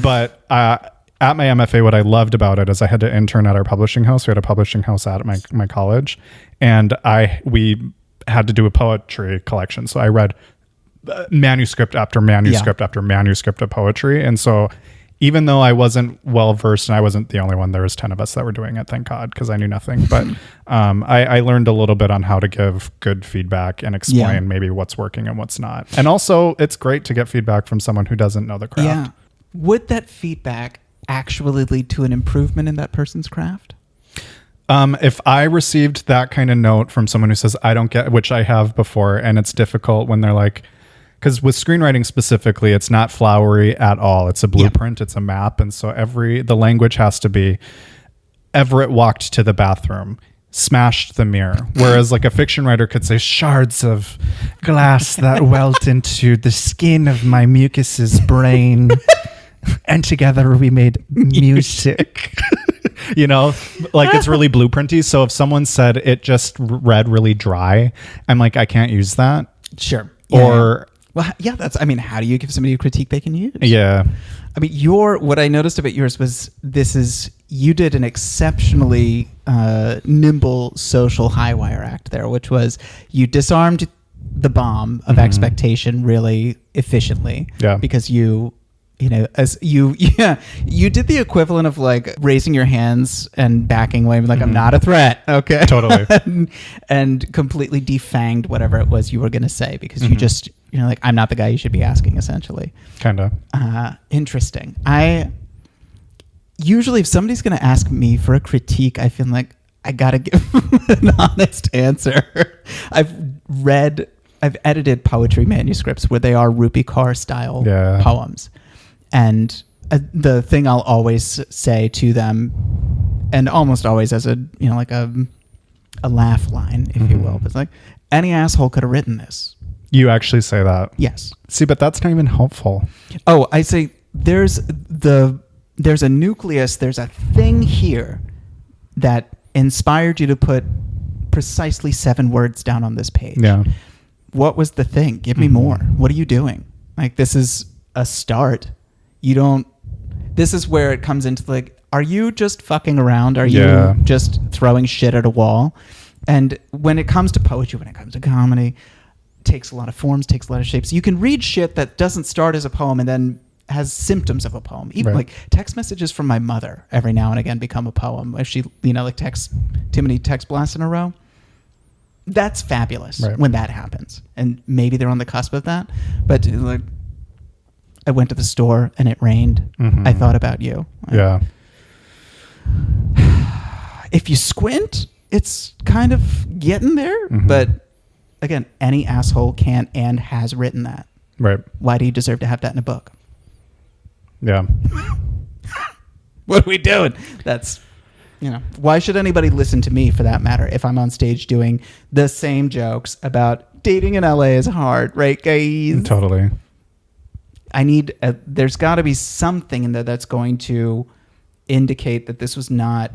But at my MFA, what I loved about it is I had to intern at our publishing house. We had a publishing house at my college, and we had to do a poetry collection. So I read manuscript after manuscript after manuscript of poetry, and so. Even though I wasn't well versed, and I wasn't the only one, there was 10 of us that were doing it, thank God, because I knew nothing. But I learned a little bit on how to give good feedback and explain maybe what's working and what's not. And also, it's great to get feedback from someone who doesn't know the craft. Yeah. Would that feedback actually lead to an improvement in that person's craft? If I received that kind of note from someone who says, I don't get, which I have before, and it's difficult when they're like, because with screenwriting specifically, it's not flowery at all. It's a blueprint, it's a map. And so the language has to be, Everett walked to the bathroom, smashed the mirror. Whereas like a fiction writer could say, shards of glass that welt into the skin of my mucus's brain. And together we made music. It's really blueprinty. So if someone said it just read really dry, I'm like, I can't use that. Sure. Well, yeah, how do you give somebody a critique they can use? Yeah. What I noticed about yours was you did an exceptionally nimble social high wire act there, which was you disarmed the bomb of expectation really efficiently. Yeah. Because you did the equivalent of like raising your hands and backing away, like I'm not a threat. Okay. Totally. and completely defanged whatever it was you were going to say because you just, like, I'm not the guy you should be asking, essentially. Kind of. Interesting. Usually if somebody's going to ask me for a critique, I feel like I got to give an honest answer. I've edited poetry manuscripts where they are Rupi Kaur style poems. And the thing I'll always say to them, and almost always as a like a laugh line, if you will, but it's like, any asshole could have written this. You actually say that? Yes. See, but that's not even helpful. Oh, I say there's a nucleus, there's a thing here that inspired you to put precisely 7 words down on this page. Yeah. What was the thing? Give me more. What are you doing? Like, this is a start. This is where it comes into like, are you just fucking around? Are you just throwing shit at a wall? And when it comes to poetry, when it comes to comedy, it takes a lot of forms, takes a lot of shapes. You can read shit that doesn't start as a poem and then has symptoms of a poem. Even like text messages from my mother every now and again become a poem. If she, like texts too many text blasts in a row. That's fabulous when that happens. And maybe they're on the cusp of that. But like, I went to the store and it rained. I thought about you. Yeah. If you squint, it's kind of getting there. But again, any asshole can and has written that. Right. Why do you deserve to have that in a book? Yeah. What are we doing? That's, why should anybody listen to me for that matter if I'm on stage doing the same jokes about dating in LA is hard, right, guys? Totally. There's got to be something in there that's going to indicate that this was not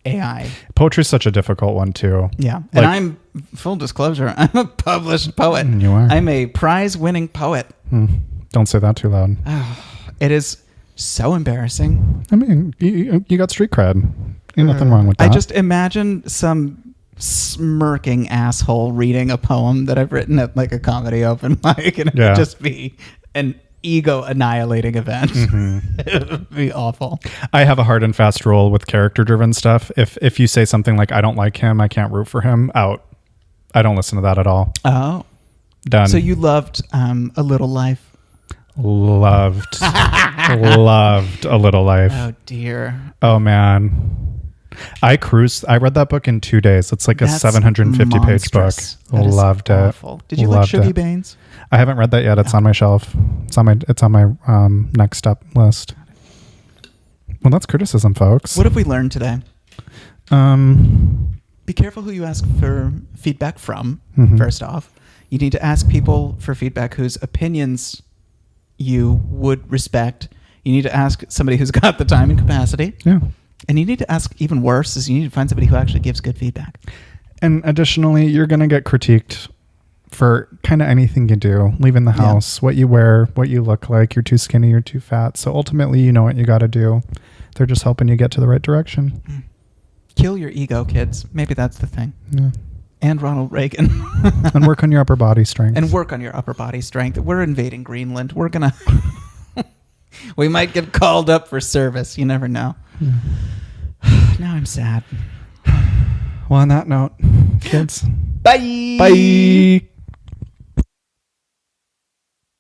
AI. Poetry's such a difficult one too. Yeah. And I'm, full disclosure, I'm a published poet. You are. I'm a prize-winning poet. Don't say that too loud. It is so embarrassing. I mean, you got street cred. Ain't nothing wrong with that. I just imagine some smirking asshole reading a poem that I've written at like a comedy open mic, and it would just be an ego annihilating event. It would be awful. I have a hard and fast rule with character driven stuff. If you say something like, I don't like him, I can't root for him, out. I don't listen to that at all. Oh. Done. So you loved A Little Life? Loved A Little Life. Oh dear. Oh man. I read that book in 2 days. It's like a 750 page book. Loved it. Did you like Shuggy Baines? I haven't read that yet. It's on my shelf. It's on my next step list. Well, that's criticism, folks. What have we learned today? Be careful who you ask for feedback from, first off. You need to ask people for feedback whose opinions you would respect. You need to ask somebody who's got the time and capacity. Yeah. And you need to ask, even worse, is you need to find somebody who actually gives good feedback. And additionally, you're going to get critiqued for kind of anything you do. Leaving the house, what you wear, what you look like. You're too skinny, you're too fat. So ultimately, you know what you got to do. They're just helping you get to the right direction. Kill your ego, kids. Maybe that's the thing. Yeah. And Ronald Reagan. And work on your upper body strength. We're invading Greenland. We're going to... We might get called up for service. You never know. Yeah. Now I'm sad. Well, on that note, kids. Bye. Bye.